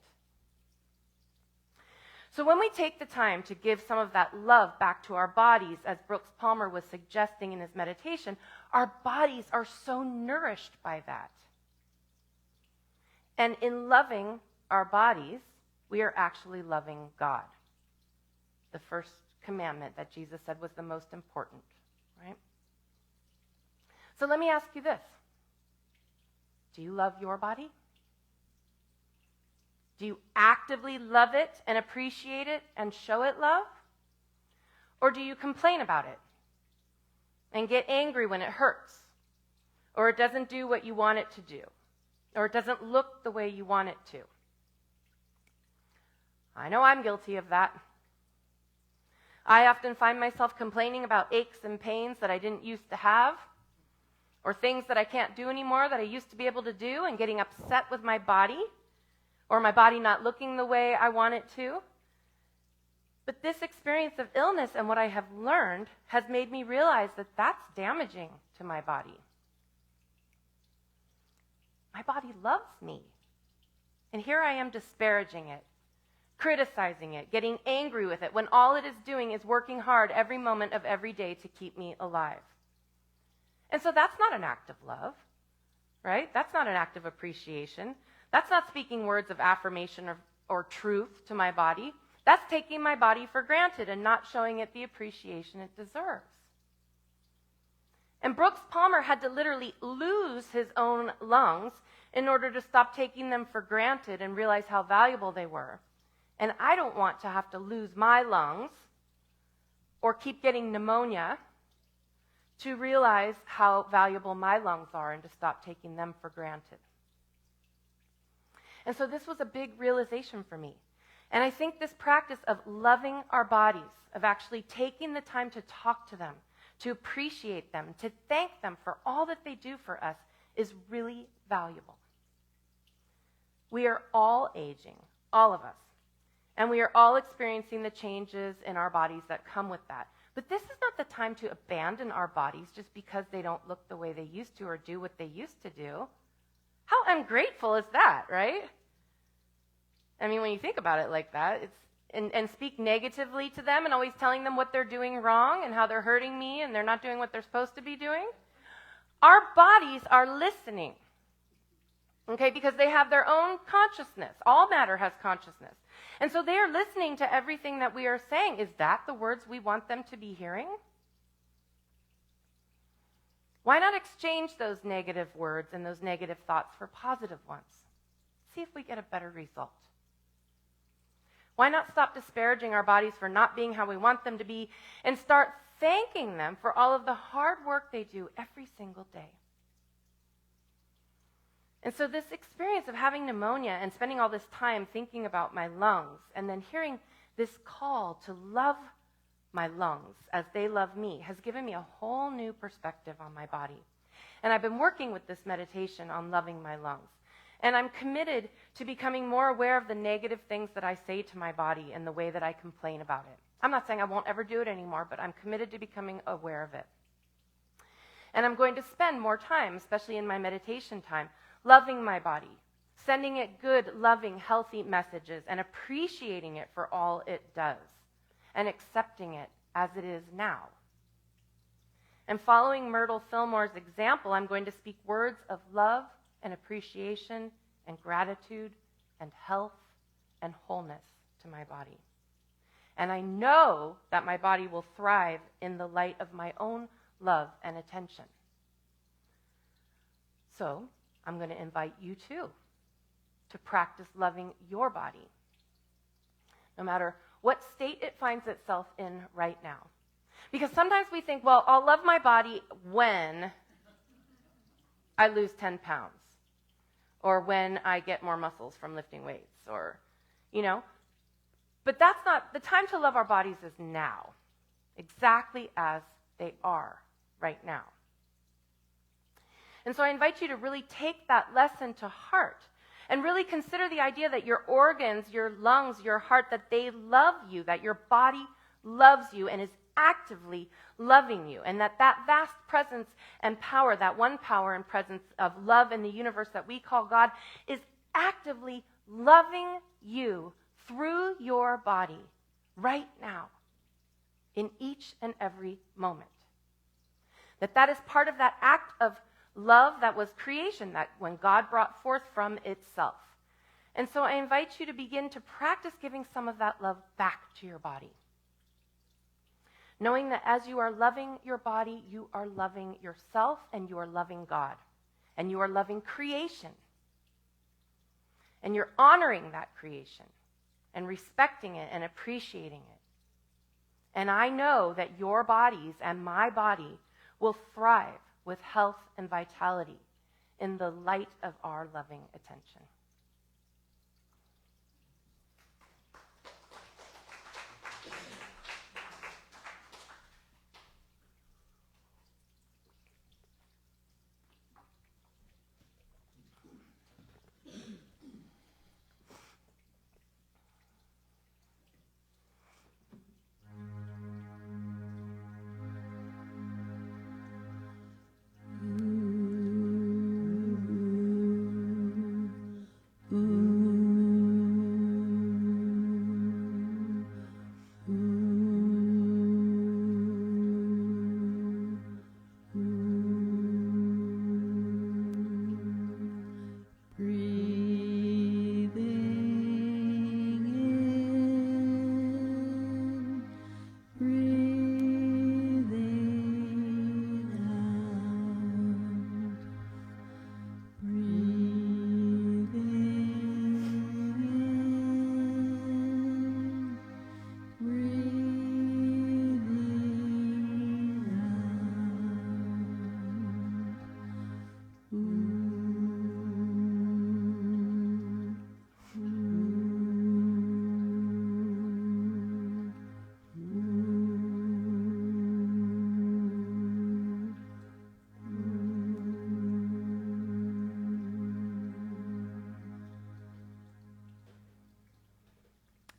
So when we take the time to give some of that love back to our bodies, as Brooks Palmer was suggesting in his meditation, our bodies are so nourished by that. And in loving our bodies, we are actually loving God. The first commandment that Jesus said was the most important, right? So let me ask you this. Do you love your body? Do you actively love it and appreciate it and show it love? Or do you complain about it and get angry when it hurts? Or it doesn't do what you want it to do? Or it doesn't look the way you want it to? I know I'm guilty of that. I often find myself complaining about aches and pains that I didn't used to have, or things that I can't do anymore that I used to be able to do, and getting upset with my body, or my body not looking the way I want it to. But this experience of illness and what I have learned has made me realize that that's damaging to my body. My body loves me. And here I am disparaging it, criticizing it, getting angry with it, when all it is doing is working hard every moment of every day to keep me alive. And so that's not an act of love, right? That's not an act of appreciation. That's not speaking words of affirmation or truth to my body. That's taking my body for granted and not showing it the appreciation it deserves. And Brooks Palmer had to literally lose his own lungs in order to stop taking them for granted and realize how valuable they were. And I don't want to have to lose my lungs or keep getting pneumonia to realize how valuable my lungs are and to stop taking them for granted. And so this was a big realization for me. And I think this practice of loving our bodies, of actually taking the time to talk to them, to appreciate them, to thank them for all that they do for us, is really valuable. We are all aging, all of us. And we are all experiencing the changes in our bodies that come with that. But this is not the time to abandon our bodies just because they don't look the way they used to or do what they used to do. How ungrateful is that, right? I mean, when you think about it like that, and speak negatively to them and always telling them what they're doing wrong and how they're hurting me and they're not doing what they're supposed to be doing. Our bodies are listening, okay, because they have their own consciousness. All matter has consciousness. And so they are listening to everything that we are saying. Is that the words we want them to be hearing? Why not exchange those negative words and those negative thoughts for positive ones? See if we get a better result. Why not stop disparaging our bodies for not being how we want them to be and start thanking them for all of the hard work they do every single day? And so this experience of having pneumonia and spending all this time thinking about my lungs and then hearing this call to love my lungs as they love me has given me a whole new perspective on my body. And I've been working with this meditation on loving my lungs. And I'm committed to becoming more aware of the negative things that I say to my body and the way that I complain about it. I'm not saying I won't ever do it anymore, but I'm committed to becoming aware of it. And I'm going to spend more time, especially in my meditation time, loving my body, sending it good, loving, healthy messages, and appreciating it for all it does, and accepting it as it is now. And following Myrtle Fillmore's example, I'm going to speak words of love and appreciation and gratitude and health and wholeness to my body. And I know that my body will thrive in the light of my own love and attention. So I'm going to invite you too to practice loving your body, no matter what state it finds itself in right now. Because sometimes we think, well, I'll love my body when I lose 10 pounds. Or when I get more muscles from lifting weights, or, But that's not, the time to love our bodies is now, exactly as they are right now. And so I invite you to really take that lesson to heart and really consider the idea that your organs, your lungs, your heart, that they love you, that your body loves you and is actively loving you, and that vast presence and power, that one power and presence of love in the universe that we call God, is actively loving you through your body right now, in each and every moment. That is part of that act of love that was creation, that when God brought forth from itself. And so I invite you to begin to practice giving some of that love back to your body. Knowing that as you are loving your body, you are loving yourself and you are loving God. And you are loving creation. And you're honoring that creation and respecting it and appreciating it. And I know that your bodies and my body will thrive with health and vitality in the light of our loving attention.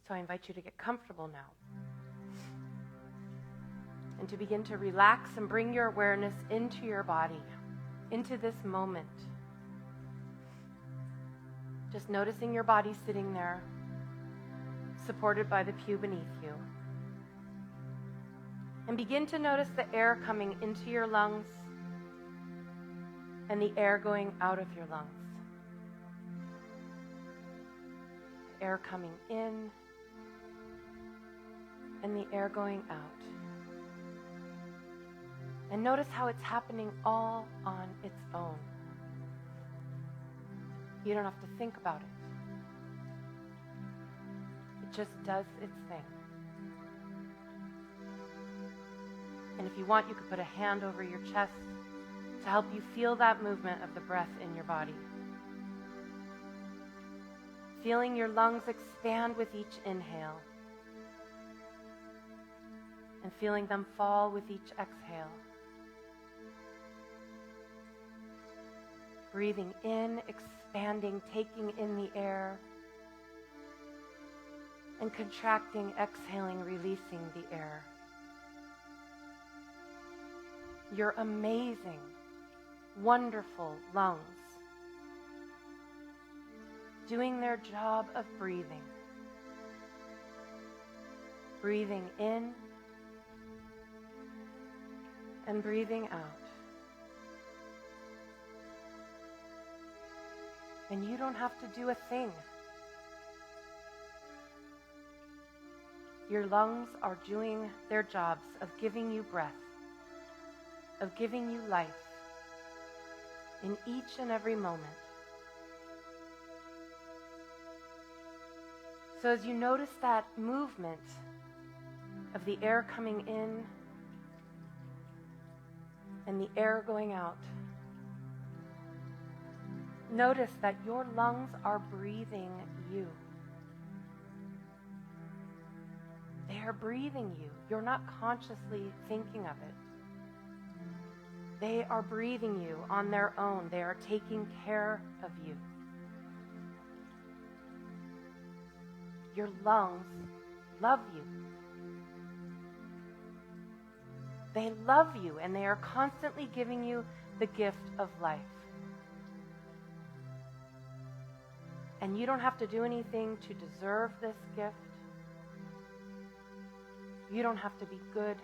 So I invite you to get comfortable now and to begin to relax and bring your awareness into your body, into this moment. Just noticing your body sitting there, supported by the pew beneath you. And begin to notice the air coming into your lungs and the air going out of your lungs. Air coming in and the air going out. And notice how it's happening all on its own. You don't have to think about it. It just does its thing. And if you want, you could put a hand over your chest to help you feel that movement of the breath in your body. Feeling your lungs expand with each inhale and feeling them fall with each exhale. Breathing in, expanding, taking in the air, and contracting, exhaling, releasing the air. Your amazing, wonderful lungs doing their job of breathing. Breathing in and breathing out. And you don't have to do a thing. Your lungs are doing their jobs of giving you breath, of giving you life in each and every moment. So as you notice that movement of the air coming in and the air going out, notice that your lungs are breathing you. They are breathing you. You're not consciously thinking of it. They are breathing you on their own. They are taking care of you. Your lungs love you. They love you, and they are constantly giving you the gift of life. And you don't have to do anything to deserve this gift. You don't have to be good.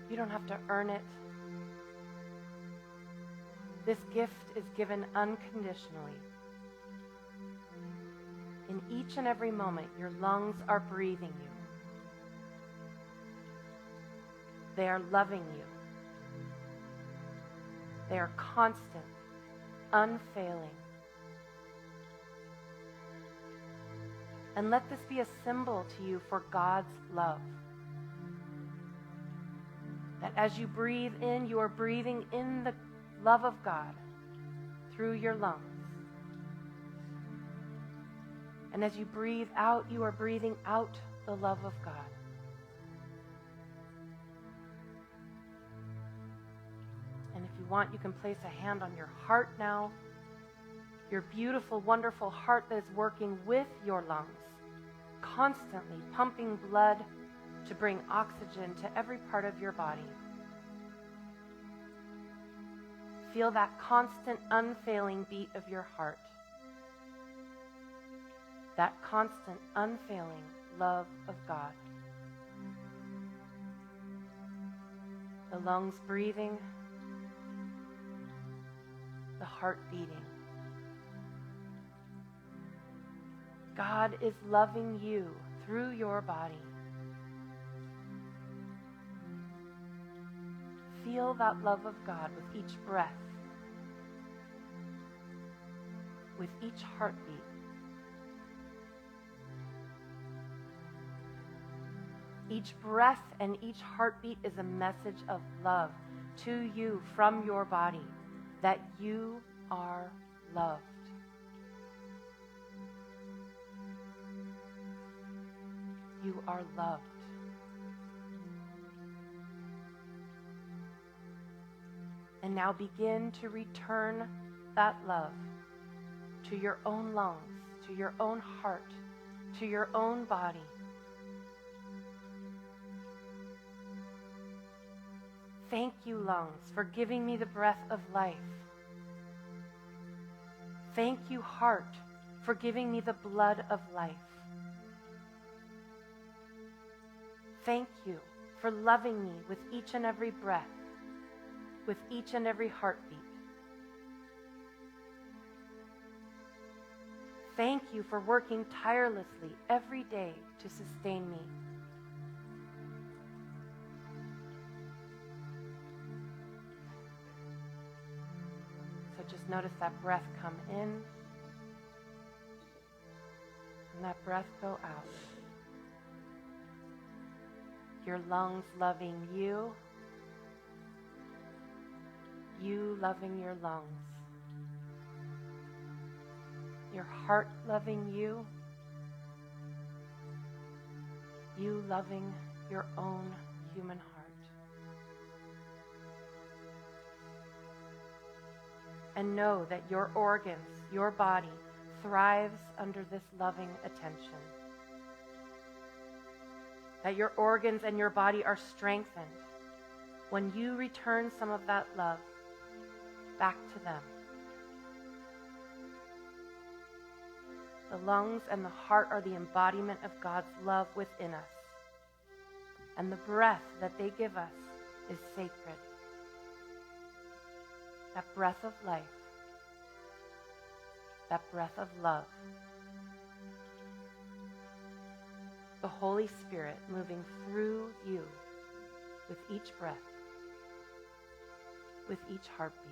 You don't have to earn it. This gift is given unconditionally. In each and every moment, your lungs are breathing you. They are loving you. They are constant, unfailing. And let this be a symbol to you for God's love. That as you breathe in, you are breathing in the love of God through your lungs. And as you breathe out, you are breathing out the love of God. And if you want, you can place a hand on your heart now. Your beautiful, wonderful heart that is working with your lungs, constantly pumping blood to bring oxygen to every part of your body. Feel that constant, unfailing beat of your heart. That constant, unfailing love of God. The lungs breathing, the heart beating. God is loving you through your body. Feel that love of God with each breath, with each heartbeat. Each breath and each heartbeat is a message of love to you from your body, that you are loved. You are loved. And now begin to return that love to your own lungs, to your own heart, to your own body. Thank you, lungs, for giving me the breath of life. Thank you, heart, for giving me the blood of life. Thank you for loving me with each and every breath, with each and every heartbeat. Thank you for working tirelessly every day to sustain me. So just notice that breath come in and that breath go out. Your lungs loving you, you loving your lungs. Your heart loving you, you loving your own human heart. And know that your organs, your body, thrives under this loving attention. That your organs and your body are strengthened when you return some of that love back to them. The lungs and the heart are the embodiment of God's love within us. And the breath that they give us is sacred. That breath of life, that breath of love. The Holy Spirit moving through you with each breath, with each heartbeat.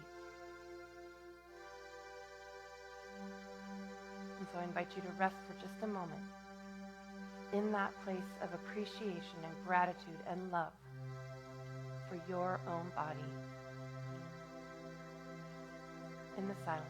And so I invite you to rest for just a moment in that place of appreciation and gratitude and love for your own body. In the silence.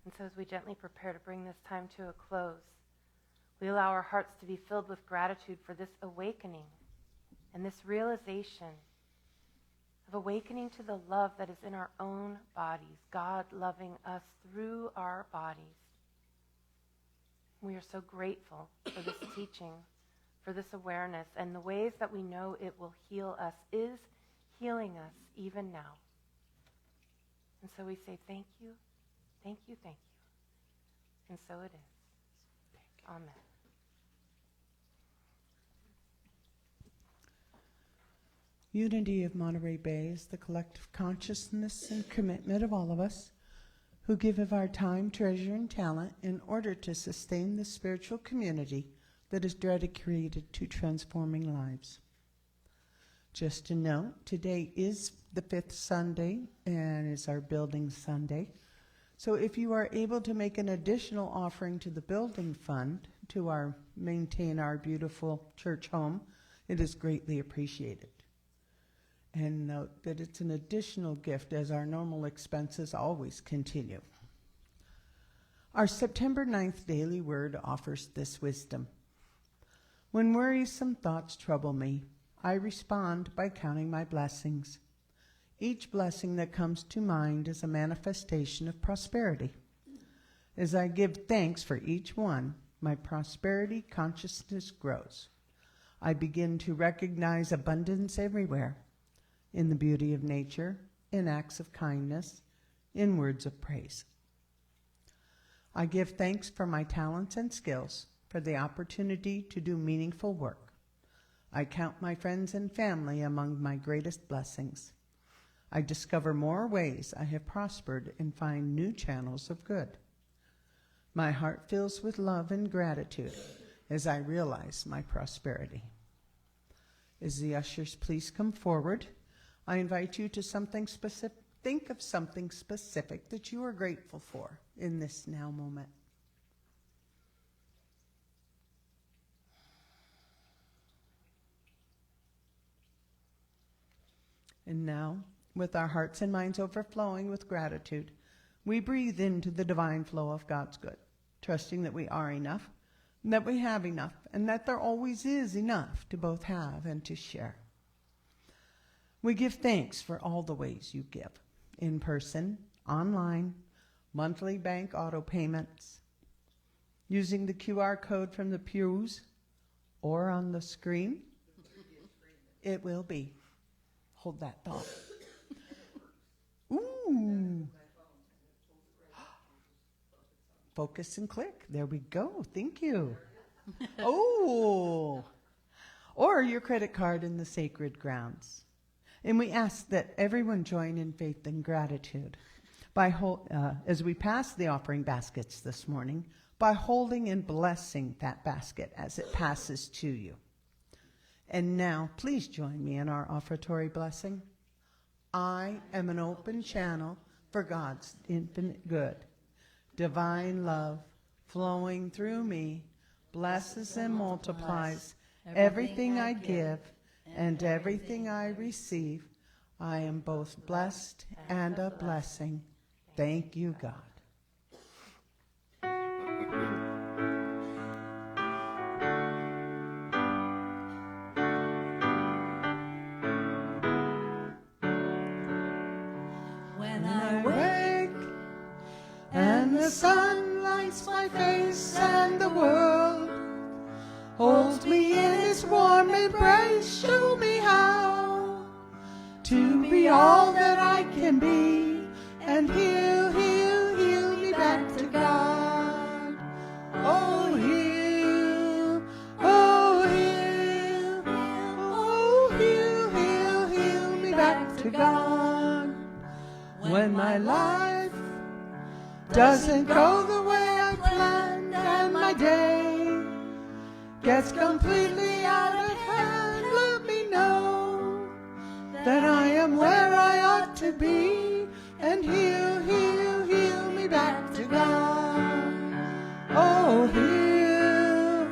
And so as we gently prepare to bring this time to a close, we allow our hearts to be filled with gratitude for this awakening and this realization of awakening to the love that is in our own bodies, God loving us through our bodies. We are so grateful for this teaching, for this awareness, and the ways that we know it will heal us is healing us even now. And so we say thank you, thank you, thank you. And so it is. Amen. Unity of Monterey Bay is the collective consciousness and commitment of all of us who give of our time, treasure, and talent in order to sustain the spiritual community that is dedicated to transforming lives. Just to note, today is the 5th Sunday and it's our building Sunday. So if you are able to make an additional offering to the building fund to maintain our beautiful church home, It is greatly appreciated. And note that it's an additional gift as our normal expenses always continue. Our September 9th daily word offers this wisdom. When worrisome thoughts trouble me, I respond by counting my blessings. Each blessing that comes to mind is a manifestation of prosperity. As I give thanks for each one, my prosperity consciousness grows. I begin to recognize abundance everywhere, in the beauty of nature, in acts of kindness, in words of praise. I give thanks for my talents and skills, for the opportunity to do meaningful work. I count my friends and family among my greatest blessings. I discover more ways I have prospered and find new channels of good. My heart fills with love and gratitude as I realize my prosperity. As the ushers please come forward, I invite you to think of something specific that you are grateful for in this now moment. And now, with our hearts and minds overflowing with gratitude, we breathe into the divine flow of God's good, trusting that we are enough, and that we have enough, and that there always is enough to both have and to share. We give thanks for all the ways you give, in person, online, monthly bank auto payments, using the QR code from the pews, or on the screen. It will be. Hold that thought. Ooh. Focus and click. There we go. Thank you. Oh. Or your credit card in the sacred grounds. And we ask that everyone join in faith and gratitude as we pass the offering baskets this morning, by holding and blessing that basket as it passes to you. And now, please join me in our offertory blessing. I am an open channel for God's infinite good. Divine love flowing through me blesses and multiplies everything I give and everything I receive. I am both blessed and a blessing. Thank you, God. When I wake, Wake, and the sun lights my face, and the world holds me in its warm embrace. Show me how to be all that I can be, and heal me back to God. Oh, heal, oh, heal, oh, heal me back to God. When my life doesn't go the way I planned, and my day gets completely out of hand, let me know that I am where I ought to be, and heal me back to God. Oh, heal,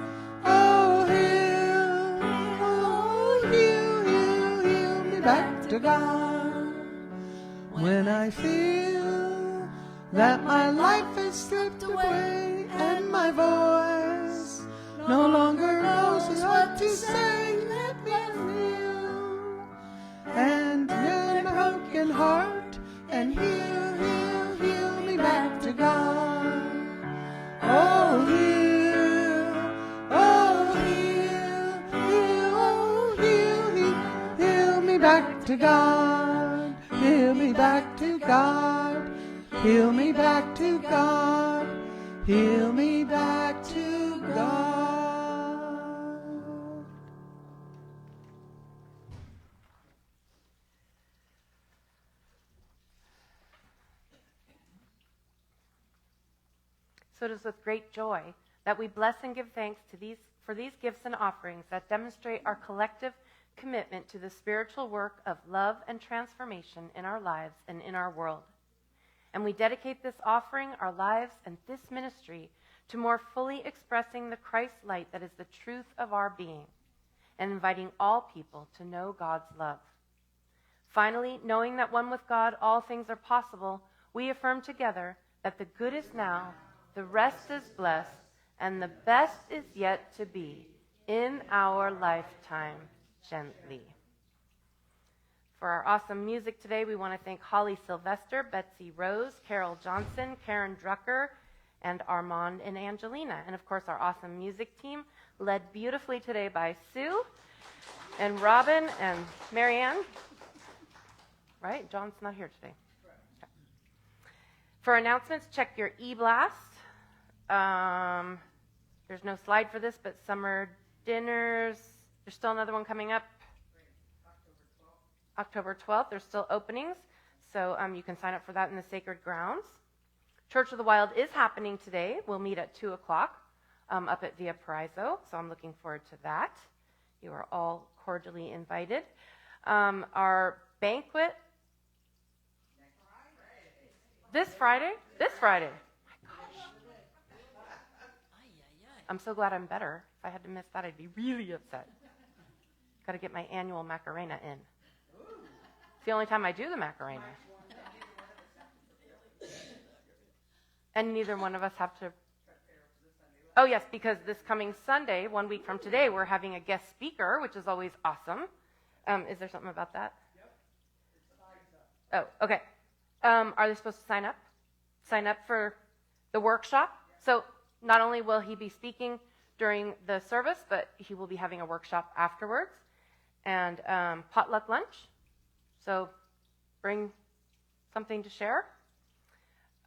oh, heal me back to God. When I feel that my life has slipped away, and my voice no longer knows what to say, let me feel and mend a broken heart, and heal me back to God. Oh, heal, oh, heal me back to God. Heal me back to God. Heal me back to God. Heal me back to God. So it is with great joy that we bless and give thanks for these gifts and offerings that demonstrate our collective commitment to the spiritual work of love and transformation in our lives and in our world. And we dedicate this offering, our lives, and this ministry to more fully expressing the Christ light that is the truth of our being, and inviting all people to know God's love. Finally, knowing that one with God all things are possible, we affirm together that the good is now, the rest is blessed, and the best is yet to be in our lifetime, gently. For our awesome music today, we want to thank Holly Sylvester, Betsy Rose, Carol Johnson, Karen Drucker, and Armand and Angelina. And of course, our awesome music team, led beautifully today by Sue and Robin and Marianne. Right? John's not here today. Okay. For announcements, check your e-blast. There's no slide for this, but summer dinners. There's still another one coming up. October 12th. There's still openings, so you can sign up for that in the Sacred Grounds. Church of the Wild is happening today. We'll meet at 2 o'clock up at Via Paraiso, so I'm looking forward to that. You are all cordially invited. Our banquet this Friday. My gosh. I'm so glad I'm better. If I had to miss that, I'd be really upset. Got to get my annual Macarena in. It's the only time I do the Macarena. And neither one of us have to. Oh, yes, because this coming Sunday, 1 week from today, we're having a guest speaker, which is always awesome. Is there something about that? Oh, okay. Are they supposed to sign up? Sign up for the workshop? So not only will he be speaking during the service, but he will be having a workshop afterwards. And potluck lunch. So bring something to share.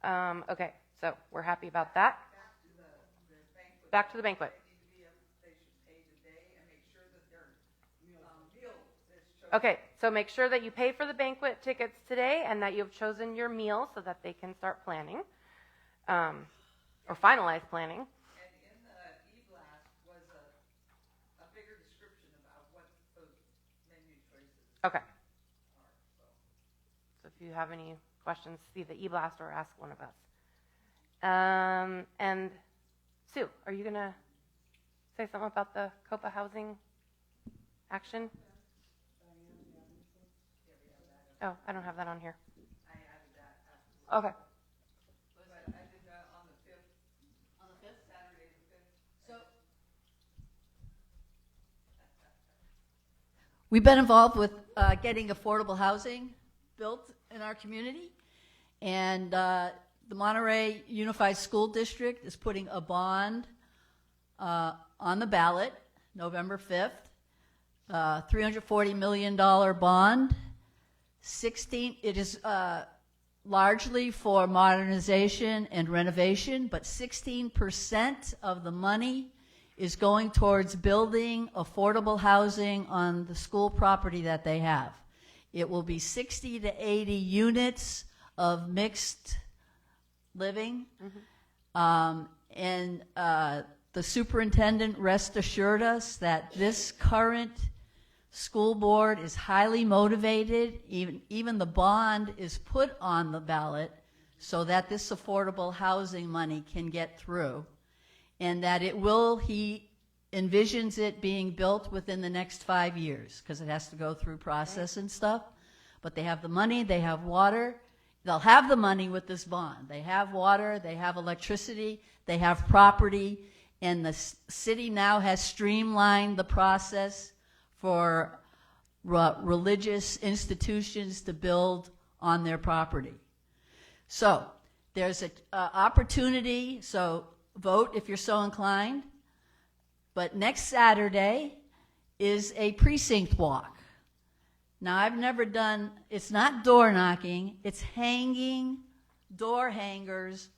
Okay, so we're happy about that. Back to the banquet. Okay, so make sure that you pay for the banquet tickets today and that you've chosen your meal so that they can start planning or finalize planning. And in the e-blast was a bigger description about what those menu choices Okay. are. So if you have any questions, see the e-blast or ask one of us. And Sue, are you going to say something about the COPA housing action? Oh, I don't have that on here. I added that. Okay. But I did that on the 5th. On the 5th? Saturday the 5th. So we've been involved with getting affordable housing built in our community, and the Monterey Unified School District is putting a bond on the ballot November 5th, $340 million bond. It is largely for modernization and renovation, but 16% of the money is going towards building affordable housing on the school property that they have. It will be 60 to 80 units of mixed living. And the superintendent rest assured us that this current school board is highly motivated. Even the bond is put on the ballot so that this affordable housing money can get through. And that he envisions it being built within the next 5 years because it has to go through process and stuff. But they have the money, they have water. They'll have the money with this bond. They have water, they have electricity, they have property, and the city now has streamlined the process for religious institutions to build on their property. So there's an opportunity, so vote if you're so inclined. But next Saturday is a precinct walk. Now, I've never done, it's not door knocking, it's hanging door hangers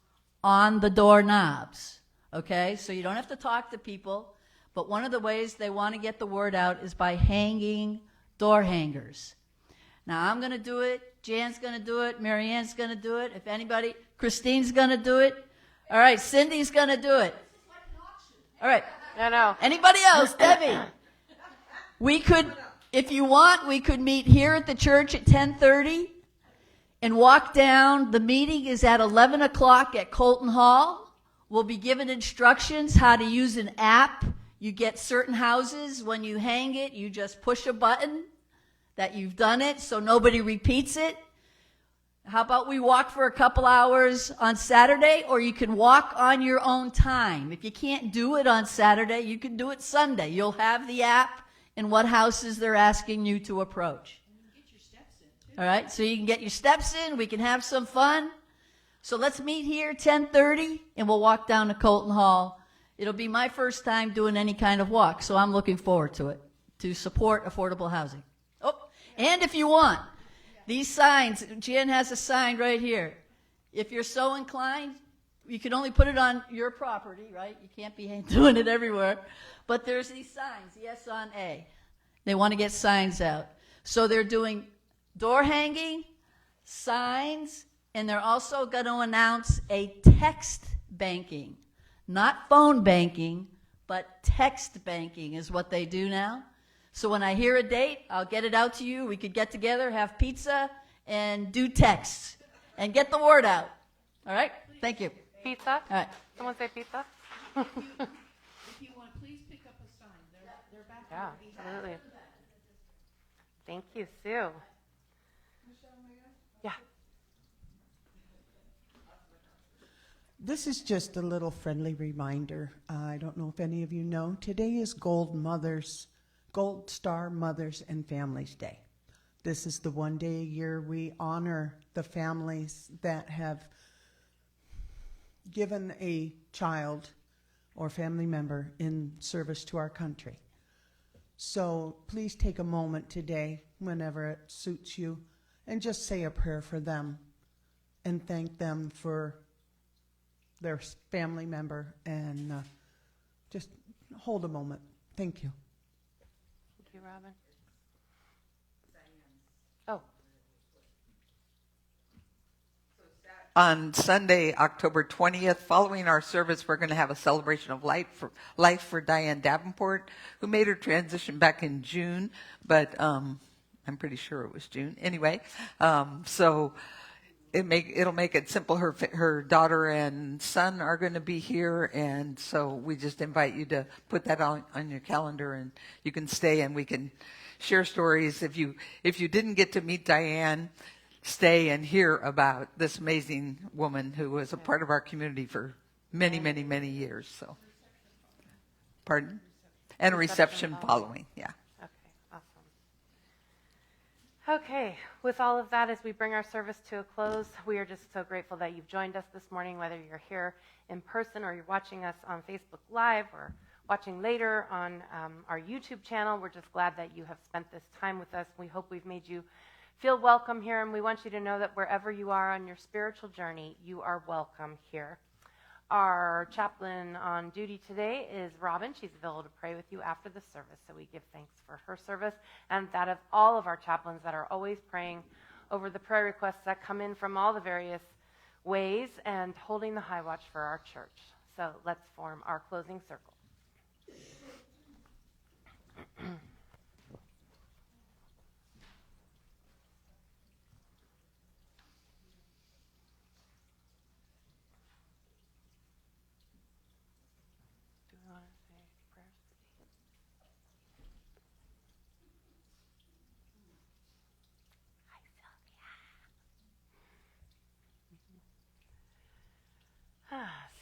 on the doorknobs, okay? So you don't have to talk to people, but one of the ways they want to get the word out is by hanging door hangers. Now, I'm going to do it, Jan's going to do it, Marianne's going to do it, if anybody, Christine's going to do it. All right, Cindy's going to do it. All right. No. Anybody else? Debbie? We could, if you want, we could meet here at the church at 10:30 and walk down. The meeting is at 11 o'clock at Colton Hall. We'll be given instructions how to use an app You get certain houses, when you hang it, you just push a button that you've done it so nobody repeats it. How about we walk for a couple hours on Saturday, or you can walk on your own time. If you can't do it on Saturday, you can do it Sunday. You'll have the app and what houses they're asking you to approach. All right, so you can get your steps in. We can have some fun. So let's meet here 10:30, and we'll walk down to Colton Hall. It'll be my first time doing any kind of walk, so I'm looking forward to it, to support affordable housing. Oh, and if you want, these signs, Jan has a sign right here. If you're so inclined, you can only put it on your property, right? You can't be doing it everywhere. But there's these signs, yes on A. They want to get signs out. So they're doing door hanging, signs, and they're also going to announce a text banking. Not phone banking, but text banking is what they do now. So when I hear a date, I'll get it out to you. We could get together, have pizza, and do texts, and get the word out. All right? Thank you. Pizza? All right. Someone say pizza? If you want, please pick up a sign. They're back Yeah, there. absolutely. Thank you, Sue. Yeah. This is just a little friendly reminder. I don't know if any of you know, today is Gold Star Mothers and Families Day. This is the one day a year we honor the families that have given a child or family member in service to our country. So please take a moment today, whenever it suits you, and just say a prayer for them and thank them for their family member, and just hold a moment. Thank you. Thank you, Robin. Oh, On Sunday, October 20th, following our service, we're going to have a celebration of life for Diane Davenport, who made her transition back in June, but I'm pretty sure it was June. Anyway, so it'll make it simple. Her daughter and son are going to be here, and so we just invite you to put that on your calendar, and you can stay and we can share stories. If you didn't get to meet Diane, stay and hear about this amazing woman who was a part of our community for many, many, many years. So, pardon? And a reception following, yeah. okay, awesome. Okay, with all of that, as we bring our service to a close, we are just so grateful that you've joined us this morning, whether you're here in person or you're watching us on Facebook Live or watching later on our YouTube channel. We're just glad that you have spent this time with us. We hope we've made you feel welcome here, and we want you to know that wherever you are on your spiritual journey, you are welcome here. Our chaplain on duty today is Robin. She's available to pray with you after the service, so we give thanks for her service and that of all of our chaplains that are always praying over the prayer requests that come in from all the various ways and holding the high watch for our church. So let's form our closing circle.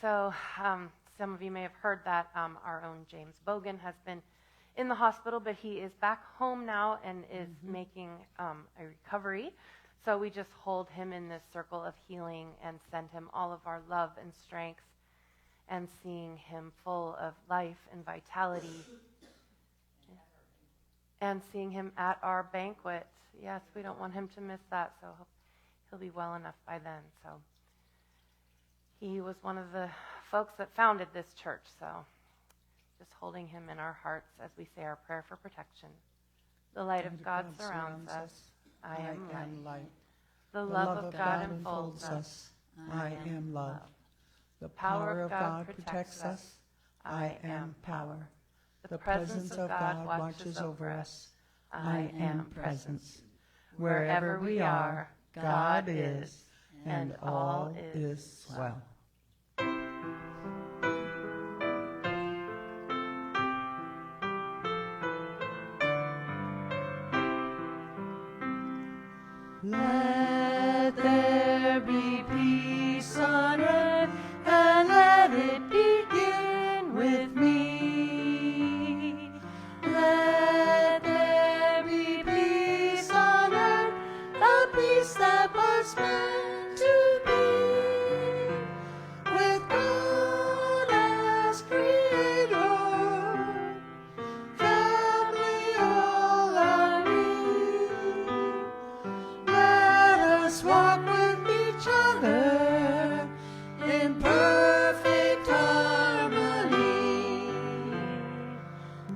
So some of you may have heard that our own James Bogan has been in the hospital, but he is back home now and is making a recovery. So we just hold him in this circle of healing and send him all of our love and strength, and seeing him full of life and vitality, and seeing him at our banquet. Yes, we don't want him to miss that, so he'll be well enough by then. So he was one of the folks that founded this church, so just holding him in our hearts as we say our prayer for protection. The light of God surrounds us. I am light. The love of God enfolds us. I am love. The power of God protects us. I am power. The presence of God watches over us. I am presence. Wherever we are, God is, and all is well. Let there be peace on earth, and let it begin with me. Let there be peace on earth, a peace that was meant to be. With God as creator, family all are we. Let us walk with each other in perfect harmony.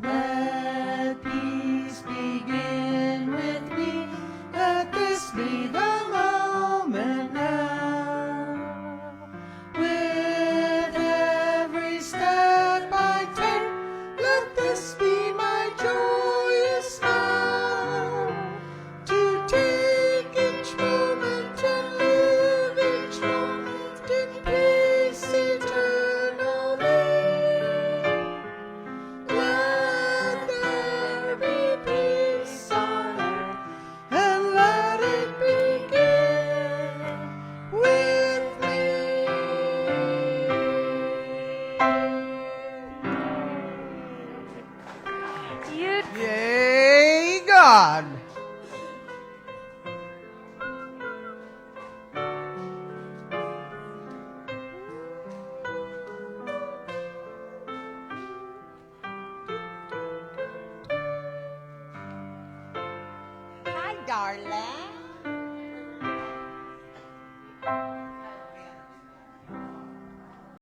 Let peace begin with me. Let this be the moment now. With every step I take, let this be my joyous smile. To take each moment and live each moment in peace eternally. Let there be peace on earth, and let it begin with me. You Yay, God. Hi, darling.